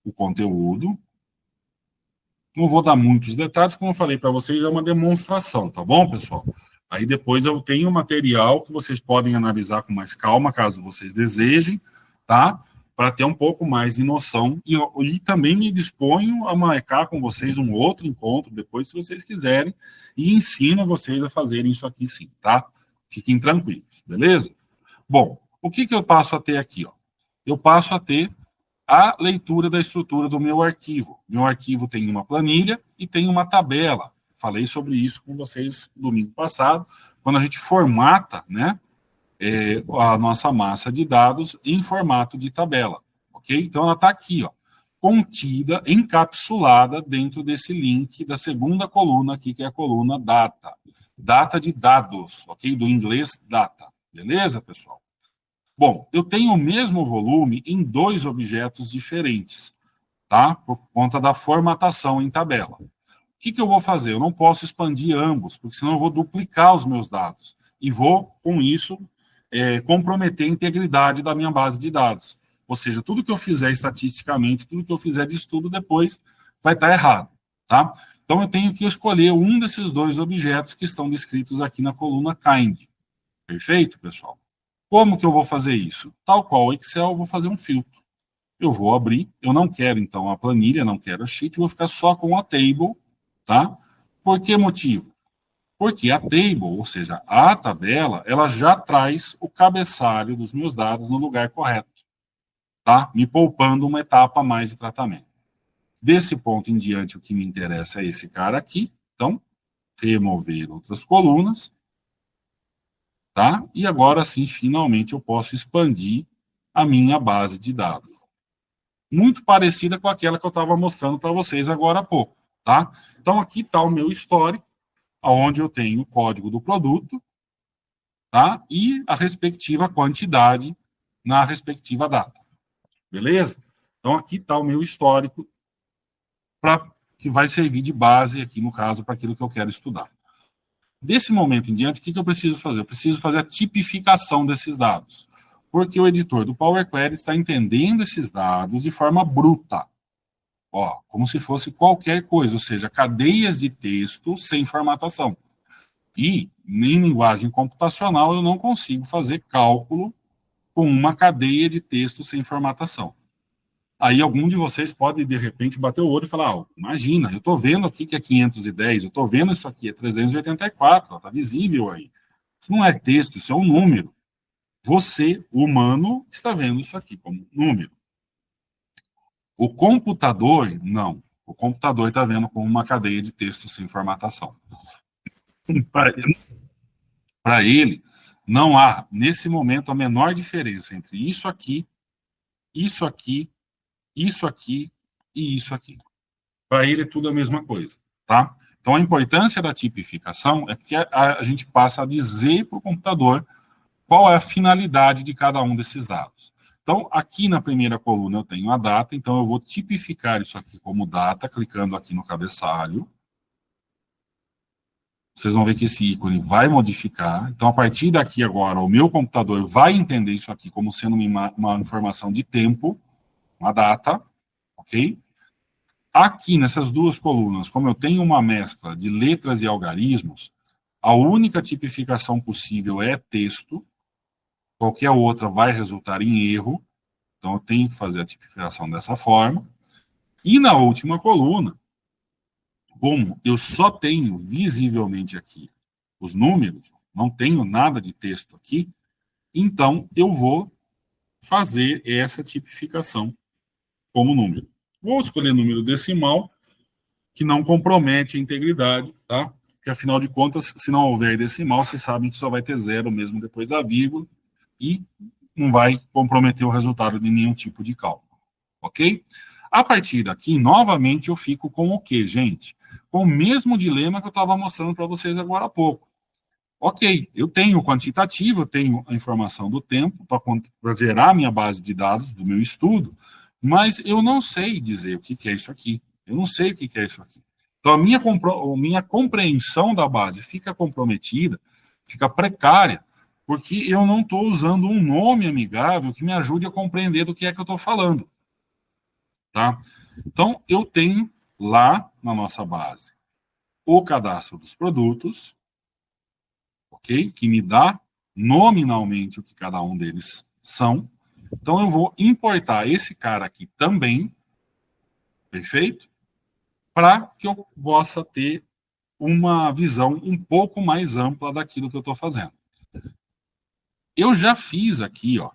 O conteúdo. Não vou dar muitos detalhes, como eu falei para vocês, é uma demonstração, tá bom, pessoal? Aí depois eu tenho um material que vocês podem analisar com mais calma, caso vocês desejem, tá? Para ter um pouco mais de noção. E também me disponho a marcar com vocês um outro encontro depois, se vocês quiserem, e ensino vocês a fazerem isso aqui sim, tá? Fiquem tranquilos, beleza? Bom, o que eu passo a ter aqui, ó? Eu passo a ter a leitura da estrutura do meu arquivo. Meu arquivo tem uma planilha e tem uma tabela. Falei sobre isso com vocês domingo passado, quando a gente formata, né, a nossa massa de dados em formato de tabela, ok? Então, ela está aqui, ó, contida, encapsulada dentro desse link da segunda coluna aqui, que é a coluna data. Data de dados, ok? Do inglês data. Beleza, pessoal? Bom, eu tenho o mesmo volume em dois objetos diferentes, tá? Por conta da formatação em tabela. O que eu vou fazer? Eu não posso expandir ambos, porque senão eu vou duplicar os meus dados. E vou, com isso, comprometer a integridade da minha base de dados. Ou seja, tudo que eu fizer estatisticamente, tudo que eu fizer de estudo depois, vai estar errado, tá? Então, eu tenho que escolher um desses dois objetos que estão descritos aqui na coluna kind. Perfeito, pessoal? Como que eu vou fazer isso? Tal qual o Excel, eu vou fazer um filtro. Eu vou abrir, eu não quero, então, a planilha, não quero a sheet, vou ficar só com a table, tá? Por que motivo? Porque a table, ou seja, a tabela, ela já traz o cabeçalho dos meus dados no lugar correto, tá? Me poupando uma etapa a mais de tratamento. Desse ponto em diante, o que me interessa é esse cara aqui. Então, remover outras colunas, tá? E agora sim, finalmente, eu posso expandir a minha base de dados. Muito parecida com aquela que eu estava mostrando para vocês agora há pouco, tá? Então, aqui está o meu histórico, onde eu tenho o código do produto, tá? E a respectiva quantidade na respectiva data. Beleza? Então, aqui está o meu histórico, que vai servir de base aqui, no caso, para aquilo que eu quero estudar. Desse momento em diante, o que eu preciso fazer? Eu preciso fazer a tipificação desses dados, porque o editor do Power Query está entendendo esses dados de forma bruta, ó, como se fosse qualquer coisa, ou seja, cadeias de texto sem formatação. E, em linguagem computacional, eu não consigo fazer cálculo com uma cadeia de texto sem formatação. Aí algum de vocês pode, de repente, bater o olho e falar, oh, imagina, eu estou vendo aqui que é 510, eu estou vendo isso aqui, é 384, está visível aí. Isso não é texto, isso é um número. Você, humano, está vendo isso aqui como número. O computador, não. O computador está vendo como uma cadeia de texto sem formatação. Para ele, não há, nesse momento, a menor diferença entre isso aqui, isso aqui, isso aqui e isso aqui. Para ele, é tudo a mesma coisa, tá? Então, a importância da tipificação é porque a gente passa a dizer para o computador qual é a finalidade de cada um desses dados. Então, aqui na primeira coluna eu tenho a data, então eu vou tipificar isso aqui como data, clicando aqui no cabeçalho. Vocês vão ver que esse ícone vai modificar. Então, a partir daqui agora, o meu computador vai entender isso aqui como sendo uma informação de tempo, uma data, ok? Aqui, nessas duas colunas, como eu tenho uma mescla de letras e algarismos, a única tipificação possível é texto, qualquer outra vai resultar em erro, então eu tenho que fazer a tipificação dessa forma. E na última coluna, como eu só tenho visivelmente aqui os números, não tenho nada de texto aqui, então eu vou fazer essa tipificação como número. Vou escolher número decimal, que não compromete a integridade, tá? Porque, afinal de contas, se não houver decimal, vocês sabem que só vai ter zero mesmo depois da vírgula, e não vai comprometer o resultado de nenhum tipo de cálculo, ok? A partir daqui, novamente, eu fico com o quê, gente? Com o mesmo dilema que eu estava mostrando para vocês agora há pouco. Ok, eu tenho o quantitativo, eu tenho a informação do tempo para gerar minha base de dados do meu estudo, mas eu não sei dizer o que é isso aqui. Eu não sei o que é isso aqui. Então, a minha compreensão da base fica comprometida, fica precária, porque eu não estou usando um nome amigável que me ajude a compreender do que é que eu estou falando. Tá? Então, eu tenho lá na nossa base o cadastro dos produtos, ok? Que me dá nominalmente o que cada um deles são. Então, eu vou importar esse cara aqui também, perfeito? Para que eu possa ter uma visão um pouco mais ampla daquilo que eu estou fazendo. Eu já fiz aqui, ó,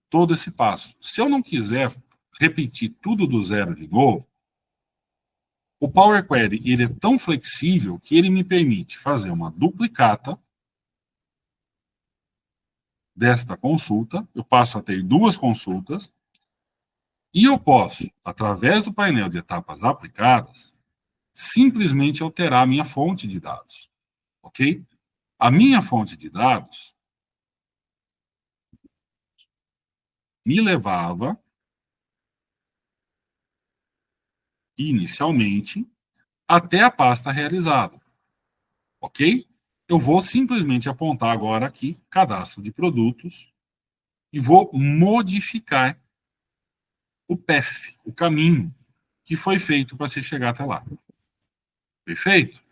todo esse passo. Se eu não quiser repetir tudo do zero de novo, o Power Query ele é tão flexível que ele me permite fazer uma duplicata desta consulta, eu passo a ter duas consultas, e eu posso, através do painel de etapas aplicadas, simplesmente alterar a minha fonte de dados, ok? A minha fonte de dados me levava, inicialmente, até a pasta realizada, ok? Eu vou simplesmente apontar agora aqui, cadastro de produtos, e vou modificar o path, o caminho que foi feito para se chegar até lá. Perfeito?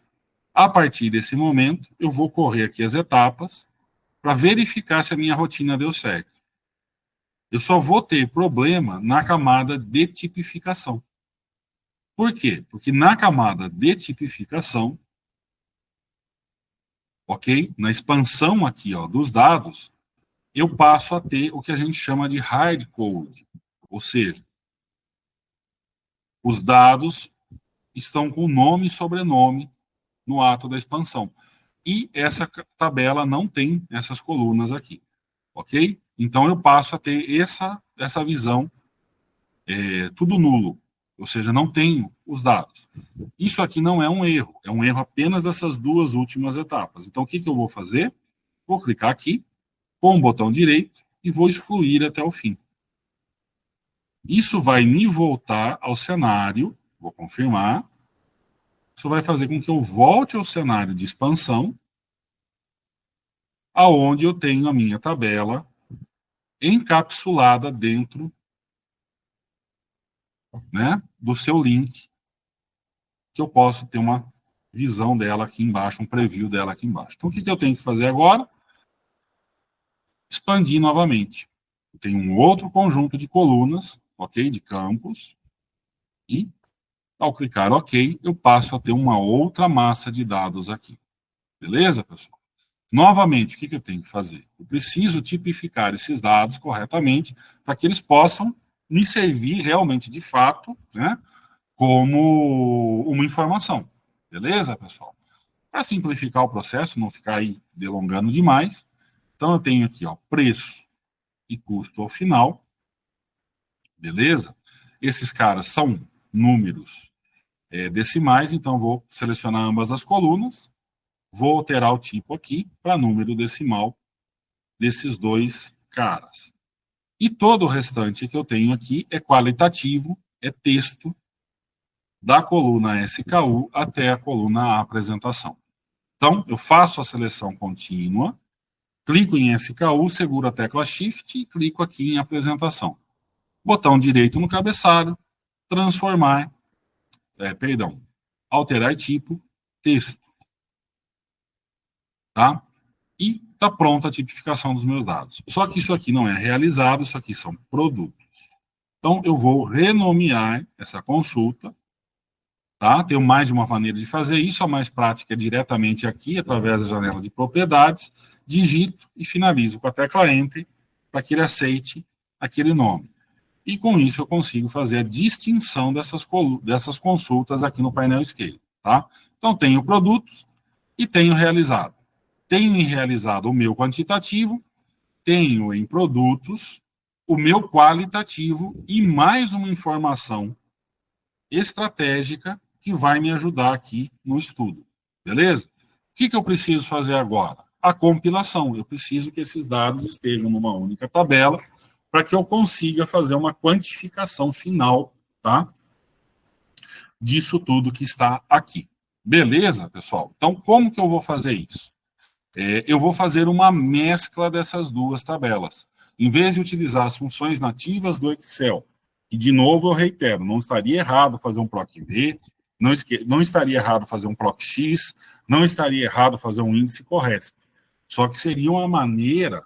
A partir desse momento, eu vou correr aqui as etapas para verificar se a minha rotina deu certo. Eu só vou ter problema na camada de tipificação. Por quê? Porque na camada de tipificação, ok? Na expansão aqui, ó, dos dados, eu passo a ter o que a gente chama de hard code, ou seja, os dados estão com nome e sobrenome no ato da expansão. E essa tabela não tem essas colunas aqui, ok? Então eu passo a ter essa visão tudo nulo, ou seja, não tenho os dados. Isso aqui não é um erro apenas dessas duas últimas etapas. Então o que eu vou fazer? Vou clicar aqui com o botão direito e vou excluir até o fim. Isso vai me voltar ao cenário, vou confirmar. Isso vai fazer com que eu volte ao cenário de expansão, aonde eu tenho a minha tabela encapsulada dentro, né, do seu link, que eu posso ter uma visão dela aqui embaixo, um preview dela aqui embaixo. Então, o que eu tenho que fazer agora? Expandir novamente. Eu tenho um outro conjunto de colunas, ok, de campos, e ao clicar OK, eu passo a ter uma outra massa de dados aqui. Beleza, pessoal? Novamente, o que eu tenho que fazer? Eu preciso tipificar esses dados corretamente para que eles possam me servir realmente, de fato, né, como uma informação. Beleza, pessoal? Para simplificar o processo, não ficar aí delongando demais, então eu tenho aqui, ó, preço e custo ao final, beleza? Esses caras são números decimais, então vou selecionar ambas as colunas, vou alterar o tipo aqui para número decimal desses dois caras. E todo o restante que eu tenho aqui é qualitativo, é texto, da coluna SKU até a coluna apresentação. Então, eu faço a seleção contínua, clico em SKU, seguro a tecla Shift e clico aqui em apresentação. Botão direito no cabeçalho, transformar, alterar tipo, texto. Tá? E está pronta a tipificação dos meus dados. Só que isso aqui não é realizado, isso aqui são produtos. Então, eu vou renomear essa consulta. Tá? Tenho mais de uma maneira de fazer isso, a mais prática é diretamente aqui, através da janela de propriedades, digito e finalizo com a tecla Enter, para que ele aceite aquele nome. E com isso eu consigo fazer a distinção dessas consultas aqui no painel Scale. Tá? Então, tenho produtos e tenho realizado. Tenho em realizado o meu quantitativo, tenho em produtos o meu qualitativo e mais uma informação estratégica que vai me ajudar aqui no estudo. Beleza? O que eu preciso fazer agora? A compilação. Eu preciso que esses dados estejam numa única tabela para que eu consiga fazer uma quantificação final, tá? Disso tudo que está aqui. Beleza, pessoal? Então, como que eu vou fazer isso? Eu vou fazer uma mescla dessas duas tabelas. Em vez de utilizar as funções nativas do Excel, e de novo eu reitero, não estaria errado fazer um PROC-V, não estaria errado fazer um PROC-X, não estaria errado fazer um índice CORRESP. Só que seria uma maneira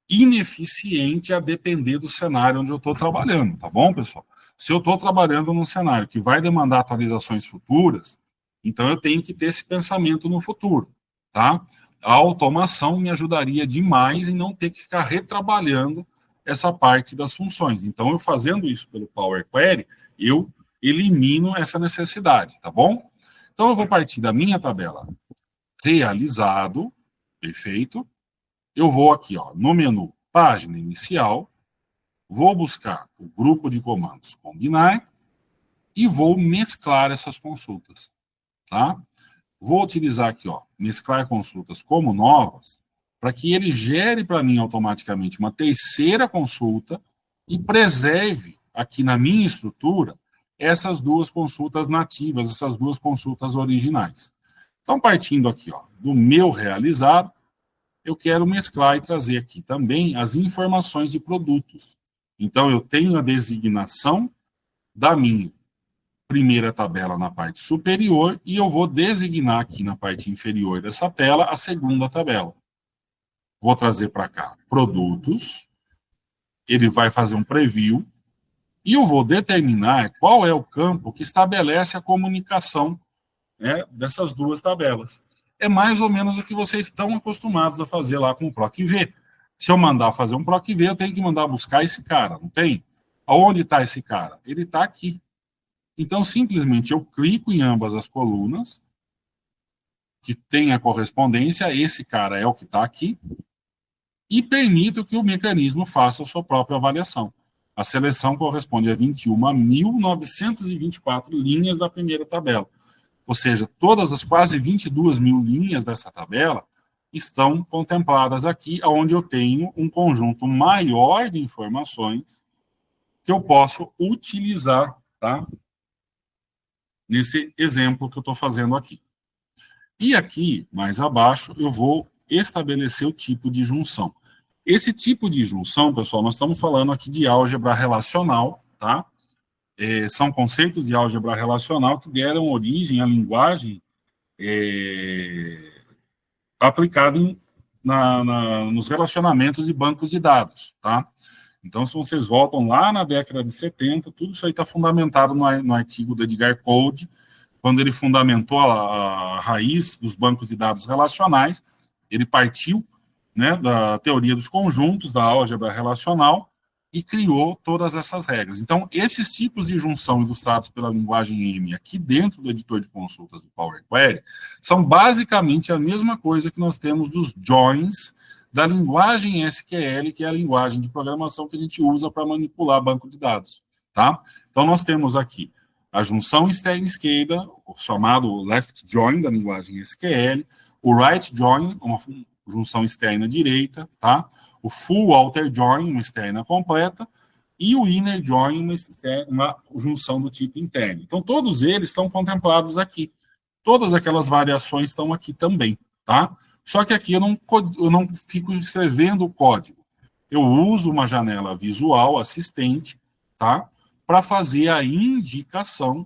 ineficiente a depender do cenário onde eu estou trabalhando, tá bom, pessoal? Se eu estou trabalhando num cenário que vai demandar atualizações futuras, então eu tenho que ter esse pensamento no futuro, tá? A automação me ajudaria demais em não ter que ficar retrabalhando essa parte das funções. Então, eu fazendo isso pelo Power Query, eu elimino essa necessidade, tá bom? Então, eu vou partir da minha tabela realizado, perfeito. Eu vou aqui, ó, no menu página inicial, vou buscar o grupo de comandos combinar e vou mesclar essas consultas, tá? Vou utilizar aqui, ó, mesclar consultas como novas, para que ele gere para mim automaticamente uma terceira consulta e preserve aqui na minha estrutura essas duas consultas nativas, essas duas consultas originais. Então, partindo aqui, ó, do meu realizado, eu quero mesclar e trazer aqui também as informações de produtos. Então, eu tenho a designação da minha primeira tabela na parte superior e eu vou designar aqui na parte inferior dessa tela a segunda tabela. Vou trazer para cá produtos, ele vai fazer um preview e eu vou determinar qual é o campo que estabelece a comunicação, né, dessas duas tabelas. É mais ou menos o que vocês estão acostumados a fazer lá com o PROC-V. Se eu mandar fazer um PROC-V, eu tenho que mandar buscar esse cara, não tem? Aonde está esse cara? Ele está aqui. Então, simplesmente, eu clico em ambas as colunas, que tem a correspondência, esse cara é o que está aqui, e permito que o mecanismo faça a sua própria avaliação. A seleção corresponde a 21.924 linhas da primeira tabela. Ou seja, todas as quase 22 mil linhas dessa tabela estão contempladas aqui, onde eu tenho um conjunto maior de informações que eu posso utilizar, tá? Nesse exemplo que eu estou fazendo aqui. E aqui, mais abaixo, eu vou estabelecer o tipo de junção. Esse tipo de junção, pessoal, nós estamos falando aqui de álgebra relacional, tá? São conceitos de álgebra relacional que deram origem à linguagem aplicada nos relacionamentos de bancos de dados, tá? Então, se vocês voltam lá na década de 70, tudo isso aí está fundamentado no artigo do Edgar Code, quando ele fundamentou a raiz dos bancos de dados relacionais, ele partiu, né, da teoria dos conjuntos, da álgebra relacional, e criou todas essas regras. Então, esses tipos de junção ilustrados pela linguagem M aqui dentro do editor de consultas do Power Query são basicamente a mesma coisa que nós temos dos joins da linguagem SQL, que é a linguagem de programação que a gente usa para manipular banco de dados. Tá? Então, nós temos aqui a junção externa-esquerda, o chamado left join da linguagem SQL, o right join, uma junção externa-direita, tá? O full outer join, uma externa completa, e o inner join, uma junção do tipo interno. Então, todos eles estão contemplados aqui. Todas aquelas variações estão aqui também, tá? Só que aqui eu não fico escrevendo o código. Eu uso uma janela visual assistente, tá? Para fazer a indicação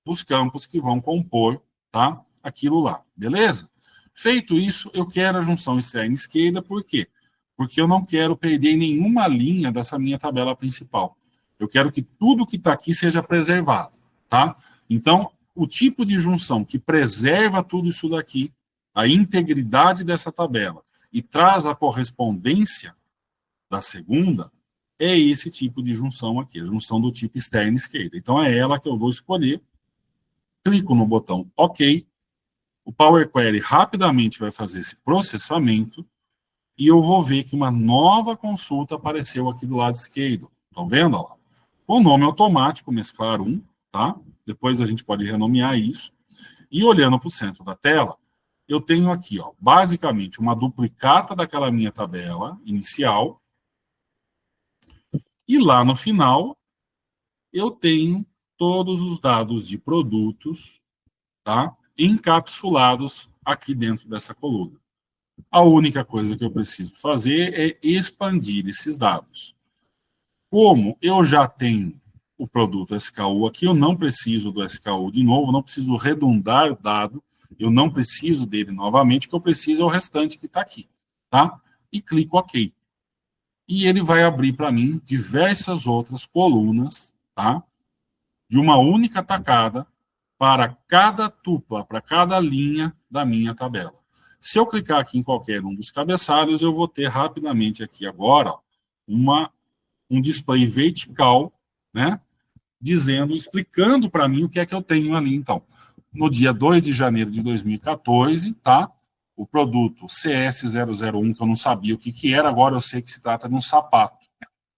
dos campos que vão compor, tá? Aquilo lá, beleza? Feito isso, eu quero a junção externa esquerda, por quê? Porque eu não quero perder nenhuma linha dessa minha tabela principal. Eu quero que tudo que está aqui seja preservado, tá? Então, o tipo de junção que preserva tudo isso daqui, a integridade dessa tabela, e traz a correspondência da segunda, é esse tipo de junção aqui, a junção do tipo externa esquerda. Então, é ela que eu vou escolher. Clico no botão OK. O Power Query rapidamente vai fazer esse processamento e eu vou ver que uma nova consulta apareceu aqui do lado esquerdo. Estão vendo? Ó lá. O nome automático, mesclar 1, tá? Depois a gente pode renomear isso. E olhando para o centro da tela, eu tenho aqui, ó, basicamente, uma duplicata daquela minha tabela inicial. E lá no final, eu tenho todos os dados de produtos, tá? Encapsulados aqui dentro dessa coluna. A única coisa que eu preciso fazer é expandir esses dados. Como eu já tenho o produto SKU aqui, eu não preciso do SKU de novo, não preciso redundar o dado, eu não preciso dele novamente, o que eu preciso é o restante que está aqui, tá? E clico OK. E ele vai abrir para mim diversas outras colunas, tá? De uma única tacada para cada tupla, para cada linha da minha tabela. Se eu clicar aqui em qualquer um dos cabeçalhos, eu vou ter rapidamente aqui agora um display vertical, né? Dizendo, explicando para mim o que é que eu tenho ali, então. No dia 2 de janeiro de 2014, tá? O produto CS001, que eu não sabia o que era, agora eu sei que se trata de um sapato,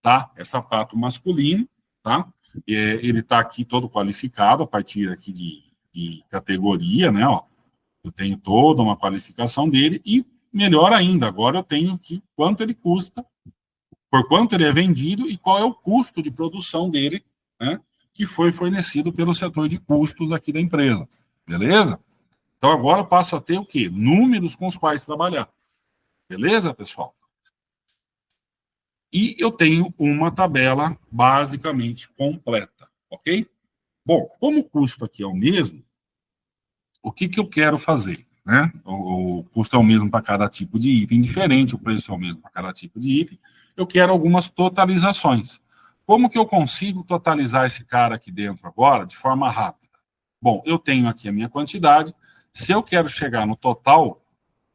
tá? É sapato masculino, tá? Ele está aqui todo qualificado a partir aqui de categoria, né? Ó, eu tenho toda uma qualificação dele e, melhor ainda, agora eu tenho aqui quanto ele custa, por quanto ele é vendido e qual é o custo de produção dele, né? Que foi fornecido pelo setor de custos aqui da empresa, beleza? Então, agora eu passo a ter o quê? Números com os quais trabalhar. Beleza, pessoal? E eu tenho uma tabela basicamente completa, ok? Bom, como o custo aqui é o mesmo, o que eu quero fazer? Né? O custo é o mesmo para cada tipo de item diferente, o preço é o mesmo para cada tipo de item. Eu quero algumas totalizações. Como que eu consigo totalizar esse cara aqui dentro agora de forma rápida? Bom, eu tenho aqui a minha quantidade. Se eu quero chegar no total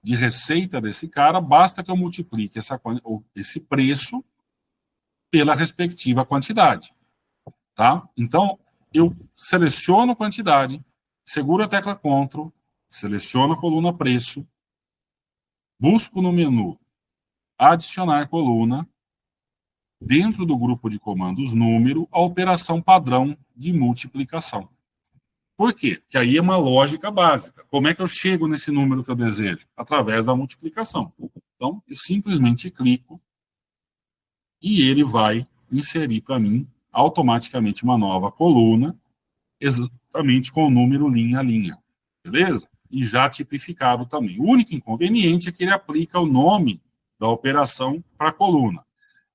de receita desse cara, basta que eu multiplique esse preço pela respectiva quantidade. Tá? Então, eu seleciono quantidade, seguro a tecla Ctrl, seleciono a coluna preço, busco no menu adicionar coluna, dentro do grupo de comandos número, a operação padrão de multiplicação. Por quê? Porque aí é uma lógica básica. Como é que eu chego nesse número que eu desejo? Através da multiplicação. Então, eu simplesmente clico e ele vai inserir para mim automaticamente uma nova coluna, exatamente com o número linha a linha. Beleza? E já tipificado também. O único inconveniente é que ele aplica o nome da operação para a coluna.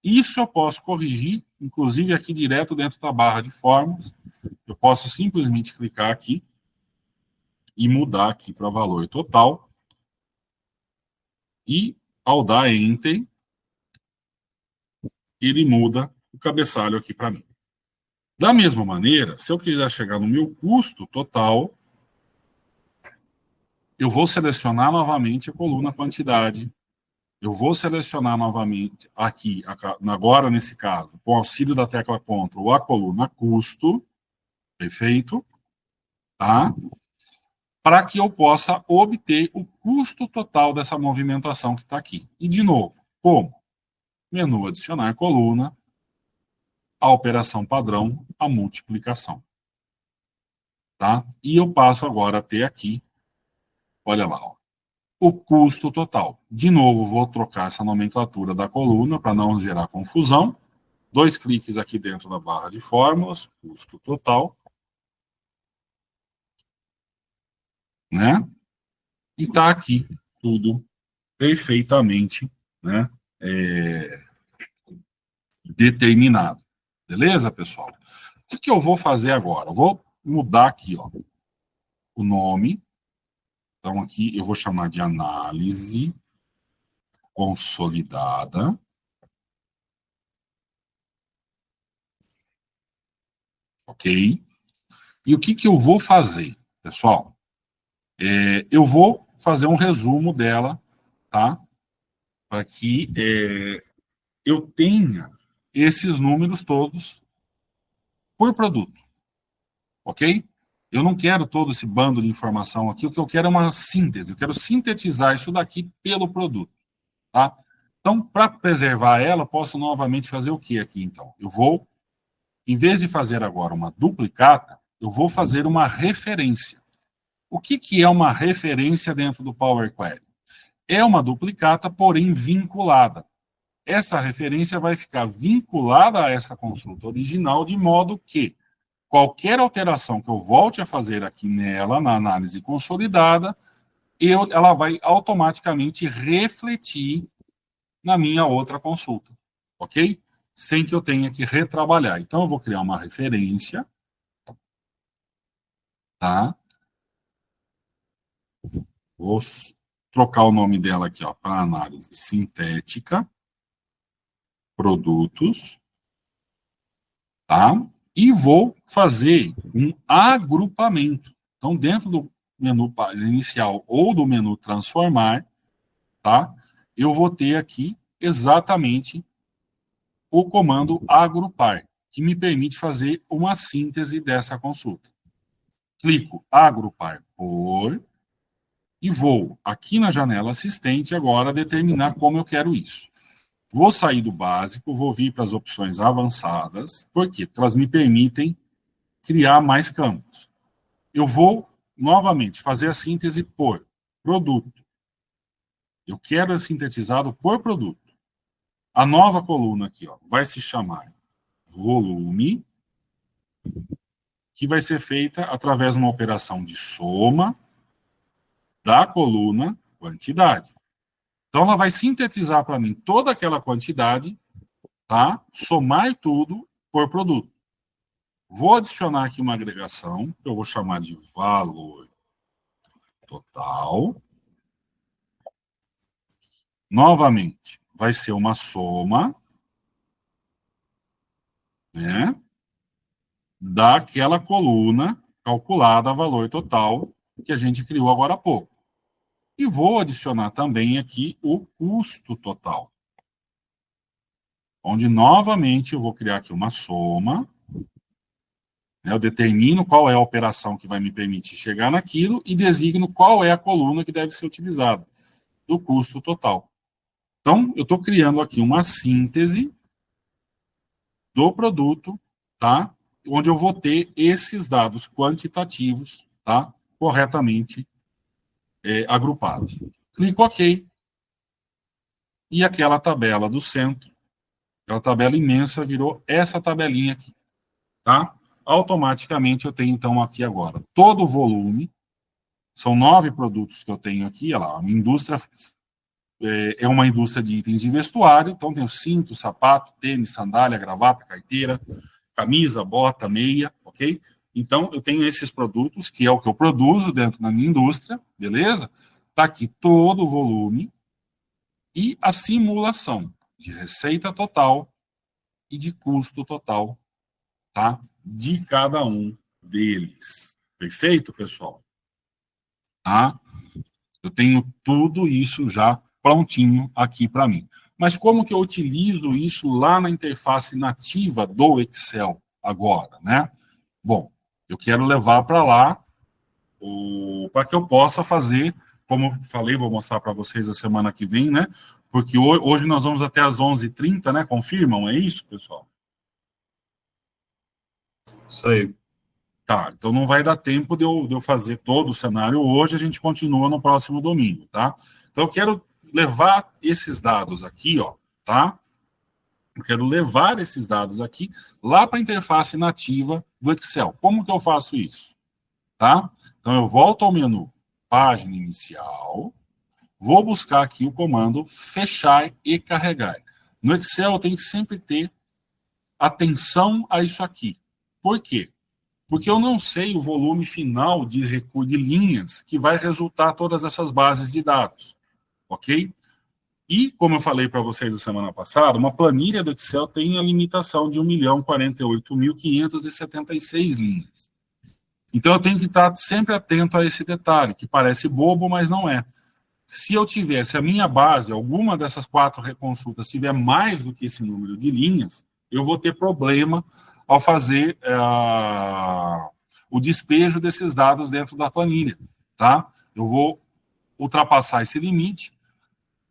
Isso eu posso corrigir, inclusive aqui direto dentro da barra de fórmulas. Eu posso simplesmente clicar aqui e mudar aqui para valor total. E, ao dar Enter, ele muda o cabeçalho aqui para mim. Da mesma maneira, se eu quiser chegar no meu custo total, eu vou selecionar novamente a coluna quantidade, eu vou selecionar novamente aqui, agora nesse caso, com o auxílio da tecla Ctrl, a coluna custo, perfeito, tá? Para que eu possa obter o custo total dessa movimentação que está aqui. E, de novo, como? Menu adicionar coluna, a operação padrão, a multiplicação. Tá? E eu passo agora a ter aqui, olha lá, ó, o custo total. De novo, vou trocar essa nomenclatura da coluna para não gerar confusão. 2 cliques aqui dentro da barra de fórmulas, custo total, né? E está aqui tudo perfeitamente, né, determinado. Beleza, pessoal? O que eu vou fazer agora? Eu vou mudar aqui, ó, o nome. Então, aqui eu vou chamar de análise consolidada. Ok? E o que, que eu vou fazer, pessoal? Eu vou fazer um resumo dela, tá? Para que eu tenha esses números todos por produto, ok? Eu não quero todo esse bando de informação aqui, o que eu quero é uma síntese, eu quero sintetizar isso daqui pelo produto, tá? Então, para preservar ela, posso novamente fazer o que aqui, então? Eu vou, em vez de fazer agora uma duplicata, eu vou fazer uma referência. O que, que é uma referência dentro do Power Query? É uma duplicata, porém vinculada. Essa referência vai ficar vinculada a essa consulta original, de modo que qualquer alteração que eu volte a fazer aqui nela, na análise consolidada, ela vai automaticamente refletir na minha outra consulta, ok? Sem que eu tenha que retrabalhar. Então, eu vou criar uma referência, tá? Vou trocar o nome dela aqui, ó, para análise sintética, produtos, tá? E vou fazer um agrupamento. Então, dentro do menu inicial ou do menu transformar, tá? Eu vou ter aqui exatamente o comando agrupar, que me permite fazer uma síntese dessa consulta. Clico agrupar por e vou aqui na janela assistente agora determinar como eu quero isso. Vou sair do básico, vou vir para as opções avançadas. Por quê? Porque elas me permitem criar mais campos. Eu vou, novamente, fazer a síntese por produto. Eu quero é sintetizado por produto. A nova coluna aqui, ó, vai se chamar volume, que vai ser feita através de uma operação de soma da coluna quantidade. Então, ela vai sintetizar para mim toda aquela quantidade, tá? Somar tudo por produto. Vou adicionar aqui uma agregação, que eu vou chamar de valor total. Novamente, vai ser uma soma, né, daquela coluna calculada, valor total, que a gente criou agora há pouco. E vou adicionar também aqui o custo total, onde novamente eu vou criar aqui uma soma, né, eu determino qual é a operação que vai me permitir chegar naquilo e designo qual é a coluna que deve ser utilizada, do custo total. Então, eu estou criando aqui uma síntese do produto, tá? Onde eu vou ter esses dados quantitativos, tá? Corretamente agrupados. Clico OK. E aquela tabela do centro, aquela tabela imensa, virou essa tabelinha aqui, tá? Automaticamente eu tenho, então, aqui agora todo o volume, são 9 produtos que eu tenho aqui, olha lá, a minha indústria é uma indústria de itens de vestuário, então tem o cinto, sapato, tênis, sandália, gravata, carteira, camisa, bota, meia, ok? Então, eu tenho esses produtos, que é o que eu produzo dentro da minha indústria, beleza? Está aqui todo o volume e a simulação de receita total e de custo total, tá? De cada um deles. Perfeito, pessoal? Tá? Eu tenho tudo isso já prontinho aqui para mim. Mas como que eu utilizo isso lá na interface nativa do Excel agora, né? Bom, eu quero levar para lá para que eu possa fazer, como falei, vou mostrar para vocês a semana que vem, né? Porque hoje nós vamos até às 11h30, né? Confirmam, é isso, pessoal? Isso aí. Tá, então não vai dar tempo de eu fazer todo o cenário hoje, a gente continua no próximo domingo, tá? Então eu quero levar esses dados aqui, ó, tá? Eu quero levar esses dados aqui lá para a interface nativa do Excel. Como que eu faço isso? Tá? Então eu volto ao menu Página Inicial, vou buscar aqui o comando Fechar e Carregar. No Excel eu tenho que sempre ter atenção a isso aqui. Por quê? Porque eu não sei o volume final de linhas que vai resultar todas essas bases de dados, ok? E, como eu falei para vocês a semana passada, uma planilha do Excel tem a limitação de 1.048.576 linhas. Então, eu tenho que estar sempre atento a esse detalhe, que parece bobo, mas não é. Se eu tivesse a minha base, alguma dessas 4 reconsultas, tiver mais do que esse número de linhas, eu vou ter problema ao fazer o despejo desses dados dentro da planilha, tá? Eu vou ultrapassar esse limite.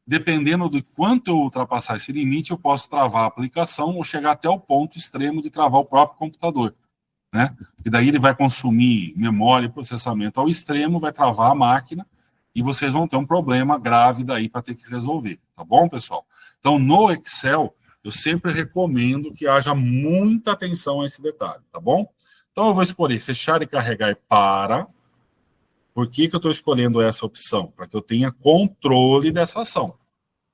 Dependendo do quanto eu ultrapassar esse limite, eu posso travar a aplicação ou chegar até o ponto extremo de travar o próprio computador, né? E daí ele vai consumir memória e processamento ao extremo, vai travar a máquina e vocês vão ter um problema grave daí para ter que resolver, tá bom, pessoal? Então, no Excel, eu sempre recomendo que haja muita atenção a esse detalhe, tá bom? Então, eu vou escolher fechar e carregar para. Por que que eu estou escolhendo essa opção? Para que eu tenha controle dessa ação,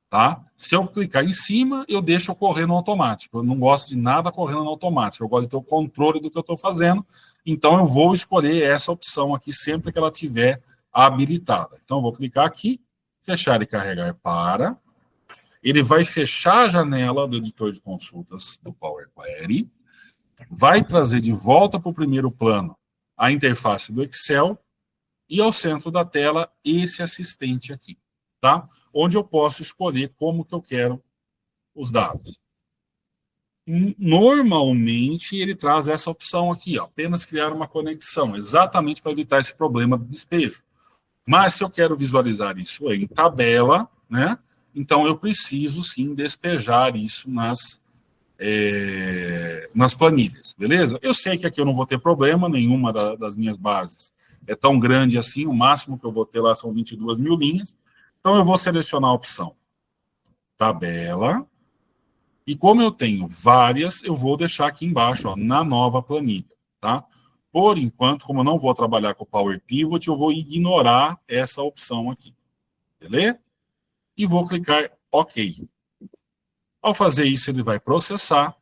tá? Se eu clicar em cima, eu deixo ocorrer no automático. Eu não gosto de nada correndo no automático. Eu gosto de ter o controle do que eu estou fazendo. Então, eu vou escolher essa opção aqui sempre que ela estiver habilitada. Então, eu vou clicar aqui, fechar e carregar para. Ele vai fechar a janela do editor de consultas do Power Query, vai trazer de volta para o primeiro plano a interface do Excel e ao centro da tela esse assistente aqui, tá? Onde eu posso escolher como que eu quero os dados. Normalmente, ele traz essa opção aqui, ó, apenas criar uma conexão, exatamente para evitar esse problema do despejo. Mas se eu quero visualizar isso em tabela, né, então eu preciso sim despejar isso nas planilhas, beleza? Eu sei que aqui eu não vou ter problema, nenhuma das minhas bases é tão grande assim, o máximo que eu vou ter lá são 22.000 linhas, então eu vou selecionar a opção tabela, e como eu tenho várias, eu vou deixar aqui embaixo, ó, na nova planilha, tá? Por enquanto, como eu não vou trabalhar com o Power Pivot, eu vou ignorar essa opção aqui, beleza? E vou clicar OK. Ao fazer isso, ele vai processar,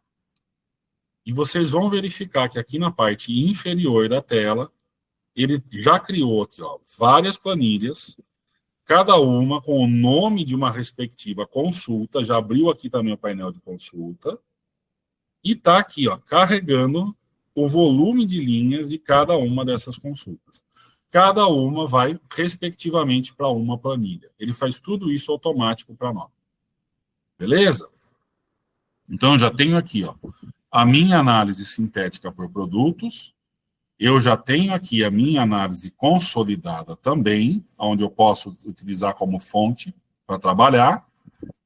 e vocês vão verificar que aqui na parte inferior da tela, ele já criou aqui, ó, várias planilhas, cada uma com o nome de uma respectiva consulta, já abriu aqui também o painel de consulta, e está aqui, ó, carregando o volume de linhas de cada uma dessas consultas. Cada uma vai, respectivamente, para uma planilha. Ele faz tudo isso automático para nós. Beleza? Então, eu já tenho aqui, ó, a minha análise sintética por produtos, eu já tenho aqui a minha análise consolidada também, onde eu posso utilizar como fonte para trabalhar,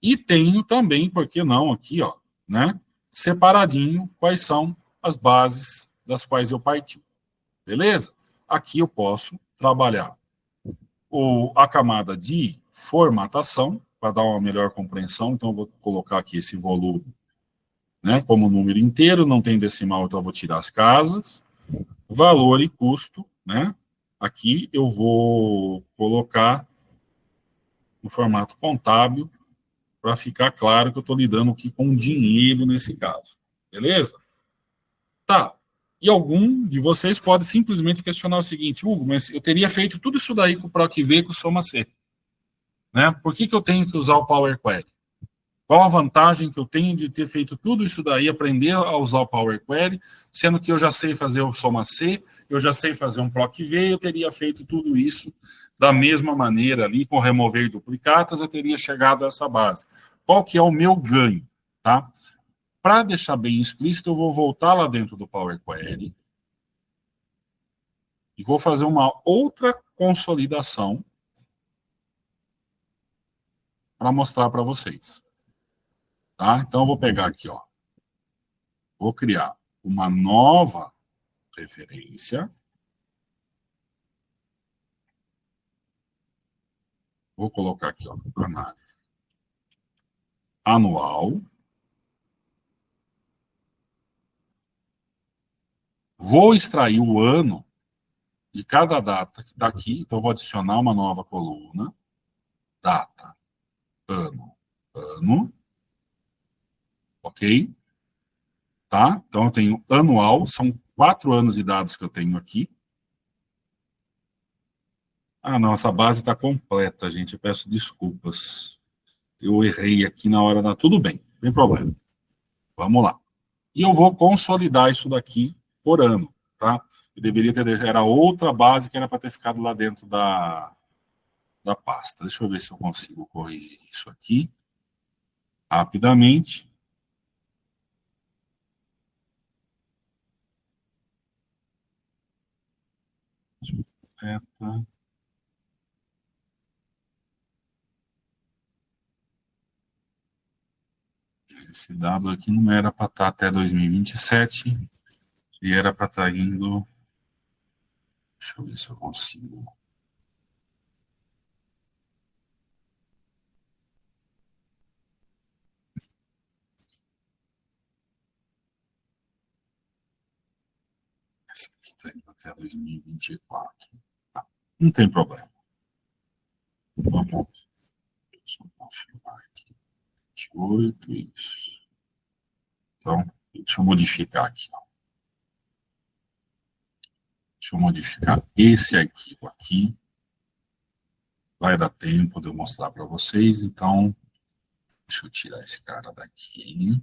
e tenho também, por que não, aqui, ó, né, separadinho quais são as bases das quais eu parti. Beleza? Aqui eu posso trabalhar a camada de formatação, para dar uma melhor compreensão, então eu vou colocar aqui esse volume, né, como número inteiro, não tem decimal, então eu vou tirar as casas. Valor e custo, né? Aqui eu vou colocar no formato contábil para ficar claro que eu estou lidando aqui com dinheiro nesse caso. Beleza? Tá. E algum de vocês pode simplesmente questionar o seguinte: Hugo, mas eu teria feito tudo isso daí com o PROC-V e com o Soma-C. Né? Por que eu tenho que usar o Power Query? Qual a vantagem que eu tenho de ter feito tudo isso daí, aprender a usar o Power Query, sendo que eu já sei fazer o Soma-C, eu já sei fazer um PROC-V, eu teria feito tudo isso Da mesma maneira, ali, com remover duplicatas, eu teria chegado a essa base. Qual que é o meu ganho? Tá? Para deixar bem explícito, eu vou voltar lá dentro do Power Query e vou fazer uma outra consolidação para mostrar para vocês. Tá? Então, eu vou pegar aqui, ó. Vou criar uma nova referência. Vou colocar aqui, ó, análise anual. Vou extrair o ano de cada data que está aqui. Então, vou adicionar uma nova coluna. Data, ano, ano. Ok? Tá? Então, eu tenho anual. São 4 anos de dados que eu tenho aqui. Ah, não, essa base está completa, gente. Eu peço desculpas. Eu errei aqui na hora da... Tudo bem, não tem problema. Vamos lá. E eu vou consolidar isso daqui por ano, tá? Eu deveria ter... Era outra base que era para ter ficado lá dentro da pasta. Deixa eu ver se eu consigo corrigir isso aqui rapidamente. Esse dado aqui não era para estar até 2027 e era para estar indo... Deixa eu ver se eu consigo... Esse aqui está indo até 2024. Tá. Não tem problema. Vamos confirmar aqui. 28, isso. Então, deixa eu modificar aqui. Ó. Deixa eu modificar esse arquivo aqui. Vai dar tempo de eu mostrar para vocês. Então, deixa eu tirar esse cara daqui.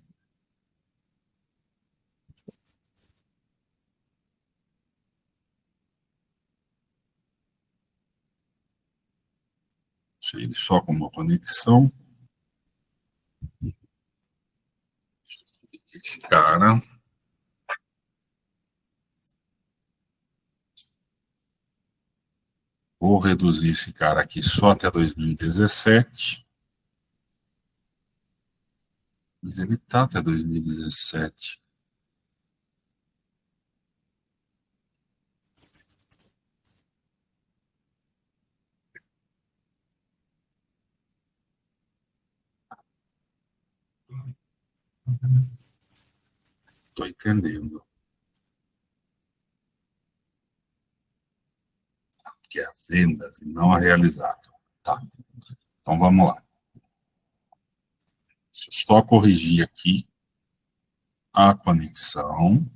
Deixa ele só com uma conexão. Esse cara. Vou reduzir esse cara aqui só até 2017. Mas ele está até 2017. Estou entendendo. Que é a vendas e não a realizado. Tá. Então vamos lá. Deixa eu só corrigir aqui a conexão.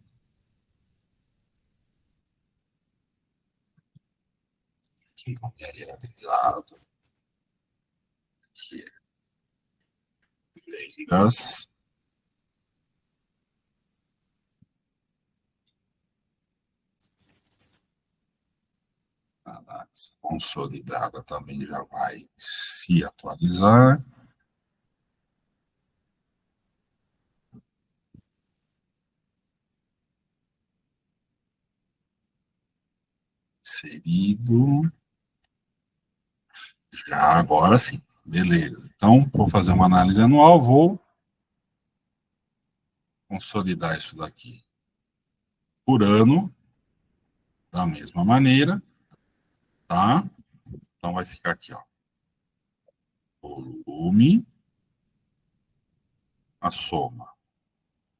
Aqui não é de lado. Aqui é vendas. Análise consolidada também já vai se atualizar. Inserido. Já agora sim. Beleza. Então, vou fazer uma análise anual, vou consolidar isso daqui por ano, da mesma maneira, tá? Então, vai ficar aqui, ó. Volume, a soma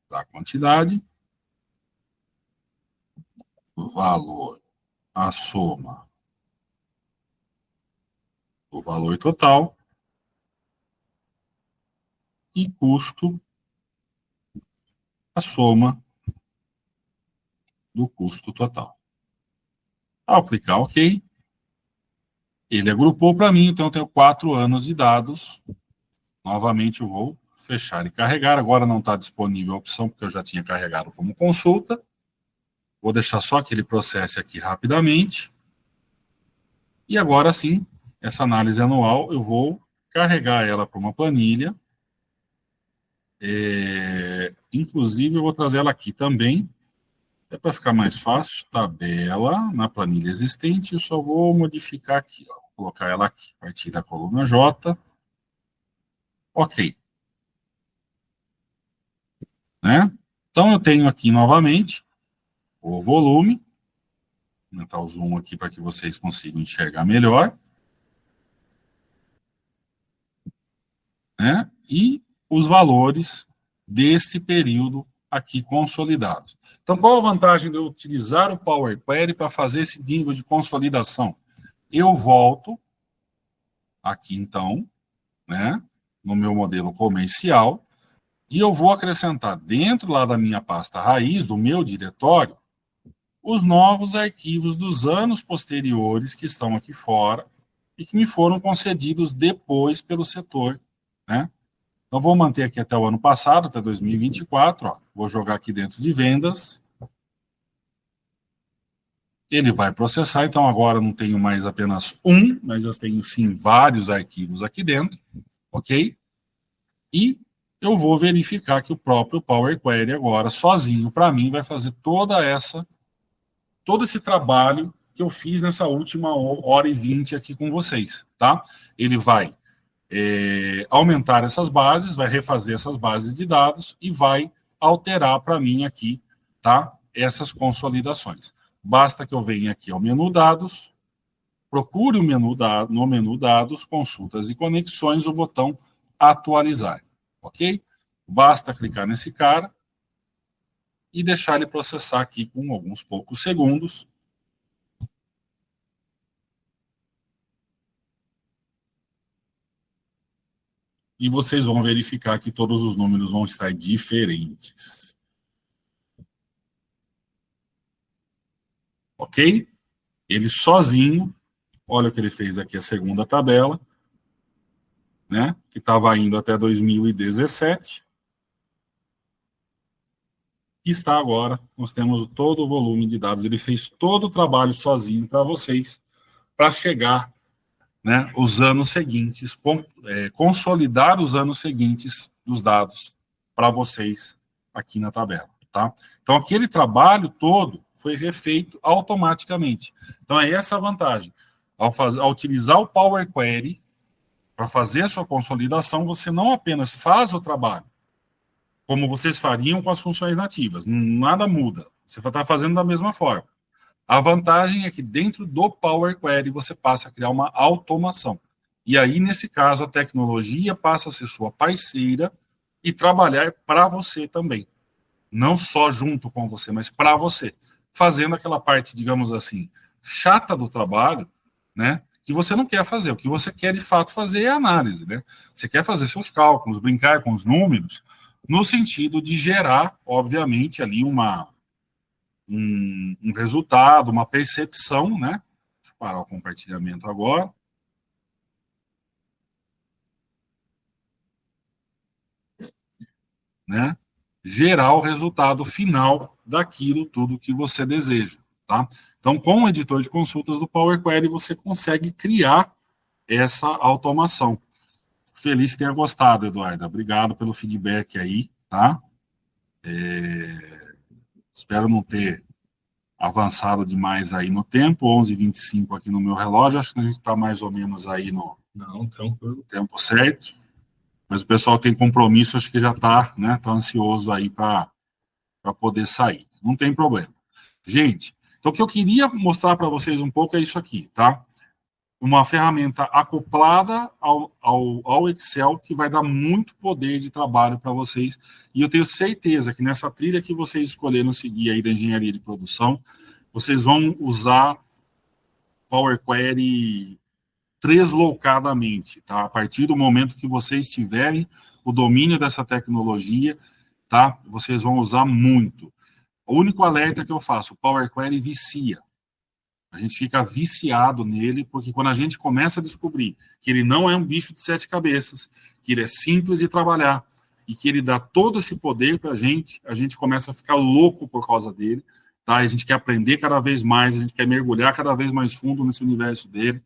da quantidade, valor, a soma do valor total e custo, a soma do custo total. Ao aplicar OK, ele agrupou para mim, então eu tenho 4 anos de dados. Novamente eu vou fechar e carregar. Agora não está disponível a opção, porque eu já tinha carregado como consulta. Vou deixar só que ele processe aqui rapidamente. E agora sim, essa análise anual, eu vou carregar ela para uma planilha. Inclusive, eu vou trazer ela aqui também, para ficar mais fácil, tabela na planilha existente, eu só vou modificar aqui, ó, vou colocar ela aqui, a partir da coluna J, ok, né? Então, eu tenho aqui novamente o volume, vou aumentar o zoom aqui para que vocês consigam enxergar melhor, né? E os valores desse período aqui consolidados. Então, qual a vantagem de eu utilizar o Power Query para fazer esse nível de consolidação? Eu volto aqui, então, né, no meu modelo comercial, e eu vou acrescentar dentro lá da minha pasta raiz, do meu diretório, os novos arquivos dos anos posteriores que estão aqui fora e que me foram concedidos depois pelo setor, né? Então, vou manter aqui até o ano passado, até 2024, ó, vou jogar aqui dentro de vendas, ele vai processar, então agora não tenho mais apenas um, mas eu tenho sim vários arquivos aqui dentro, ok? E eu vou verificar que o próprio Power Query agora, sozinho, para mim, vai fazer todo esse trabalho que eu fiz nessa última hora e 20 aqui com vocês, tá? Ele vai aumentar essas bases, vai refazer essas bases de dados e vai alterar para mim aqui, tá? Essas consolidações. Basta que eu venha aqui ao menu dados, procure o menu no menu dados, consultas e conexões, o botão atualizar, ok? Basta clicar nesse cara e deixar ele processar aqui com alguns poucos segundos. E vocês vão verificar que todos os números vão estar diferentes. Ok? Ele sozinho, olha o que ele fez aqui, a segunda tabela, né? Que estava indo até 2017. E está agora, nós temos todo o volume de dados. Ele fez todo o trabalho sozinho para vocês, para chegar, né, os anos seguintes, consolidar os anos seguintes dos dados para vocês aqui na tabela, tá? Então, aquele trabalho todo foi refeito automaticamente. Então, é essa a vantagem. Ao utilizar o Power Query para fazer a sua consolidação, você não apenas faz o trabalho, como vocês fariam com as funções nativas, nada muda. Você vai estar fazendo da mesma forma. A vantagem é que dentro do Power Query você passa a criar uma automação. E aí, nesse caso, a tecnologia passa a ser sua parceira e trabalhar para você também. Não só junto com você, mas para você. Fazendo aquela parte, digamos assim, chata do trabalho, né? Que você não quer fazer. O que você quer, de fato, fazer é análise, né? Você quer fazer seus cálculos, brincar com os números, no sentido de gerar, obviamente, ali um resultado, uma percepção, né? Deixa eu parar o compartilhamento agora. Né? Gerar o resultado final daquilo tudo que você deseja, tá? Então, com o editor de consultas do Power Query, você consegue criar essa automação. Feliz que tenha gostado, Eduardo. Obrigado pelo feedback aí, tá? Espero não ter avançado demais aí no tempo, 11h25 aqui no meu relógio, acho que a gente está mais ou menos aí no Não, tranquilo. tempo certo, mas o pessoal tem compromisso, acho que já está, né, tá ansioso aí para poder sair, não tem problema. Gente, então o que eu queria mostrar para vocês um pouco é isso aqui, tá? Uma ferramenta acoplada ao Excel que vai dar muito poder de trabalho para vocês, e eu tenho certeza que nessa trilha que vocês escolheram seguir aí da engenharia de produção, vocês vão usar Power Query deslocadamente, tá? A partir do momento que vocês tiverem o domínio dessa tecnologia, tá? Vocês vão usar muito. O único alerta que eu faço, o Power Query vicia. A gente fica viciado nele, porque quando a gente começa a descobrir que ele não é um bicho de 7 cabeças, que ele é simples de trabalhar e que ele dá todo esse poder para a gente começa a ficar louco por causa dele. tá? A gente quer aprender cada vez mais, a gente quer mergulhar cada vez mais fundo nesse universo dele,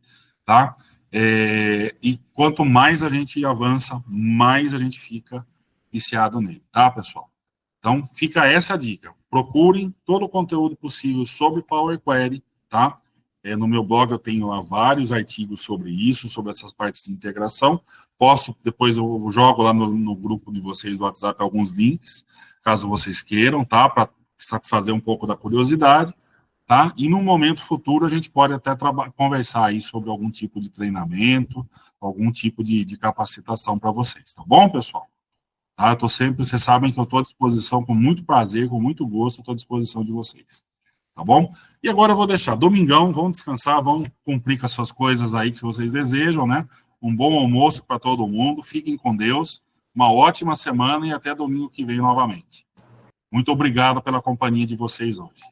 tá? E quanto mais a gente avança, mais a gente fica viciado nele, tá, pessoal? Então, fica essa dica. Procurem todo o conteúdo possível sobre Power Query, tá? No meu blog eu tenho lá vários artigos sobre isso, sobre essas partes de integração. Posso, depois eu jogo lá no grupo de vocês do WhatsApp alguns links, caso vocês queiram, tá? Para satisfazer um pouco da curiosidade, tá? E no momento futuro a gente pode até conversar aí sobre algum tipo de treinamento, algum tipo de capacitação para vocês, tá bom, pessoal? Tá? Eu tô sempre, vocês sabem que eu estou à disposição com muito prazer, com muito gosto, estou à disposição de vocês. Tá bom? E agora eu vou deixar domingão, vão descansar, vão cumprir com as suas coisas aí que vocês desejam, né? Um bom almoço para todo mundo, fiquem com Deus, uma ótima semana e até domingo que vem novamente. Muito obrigado pela companhia de vocês hoje.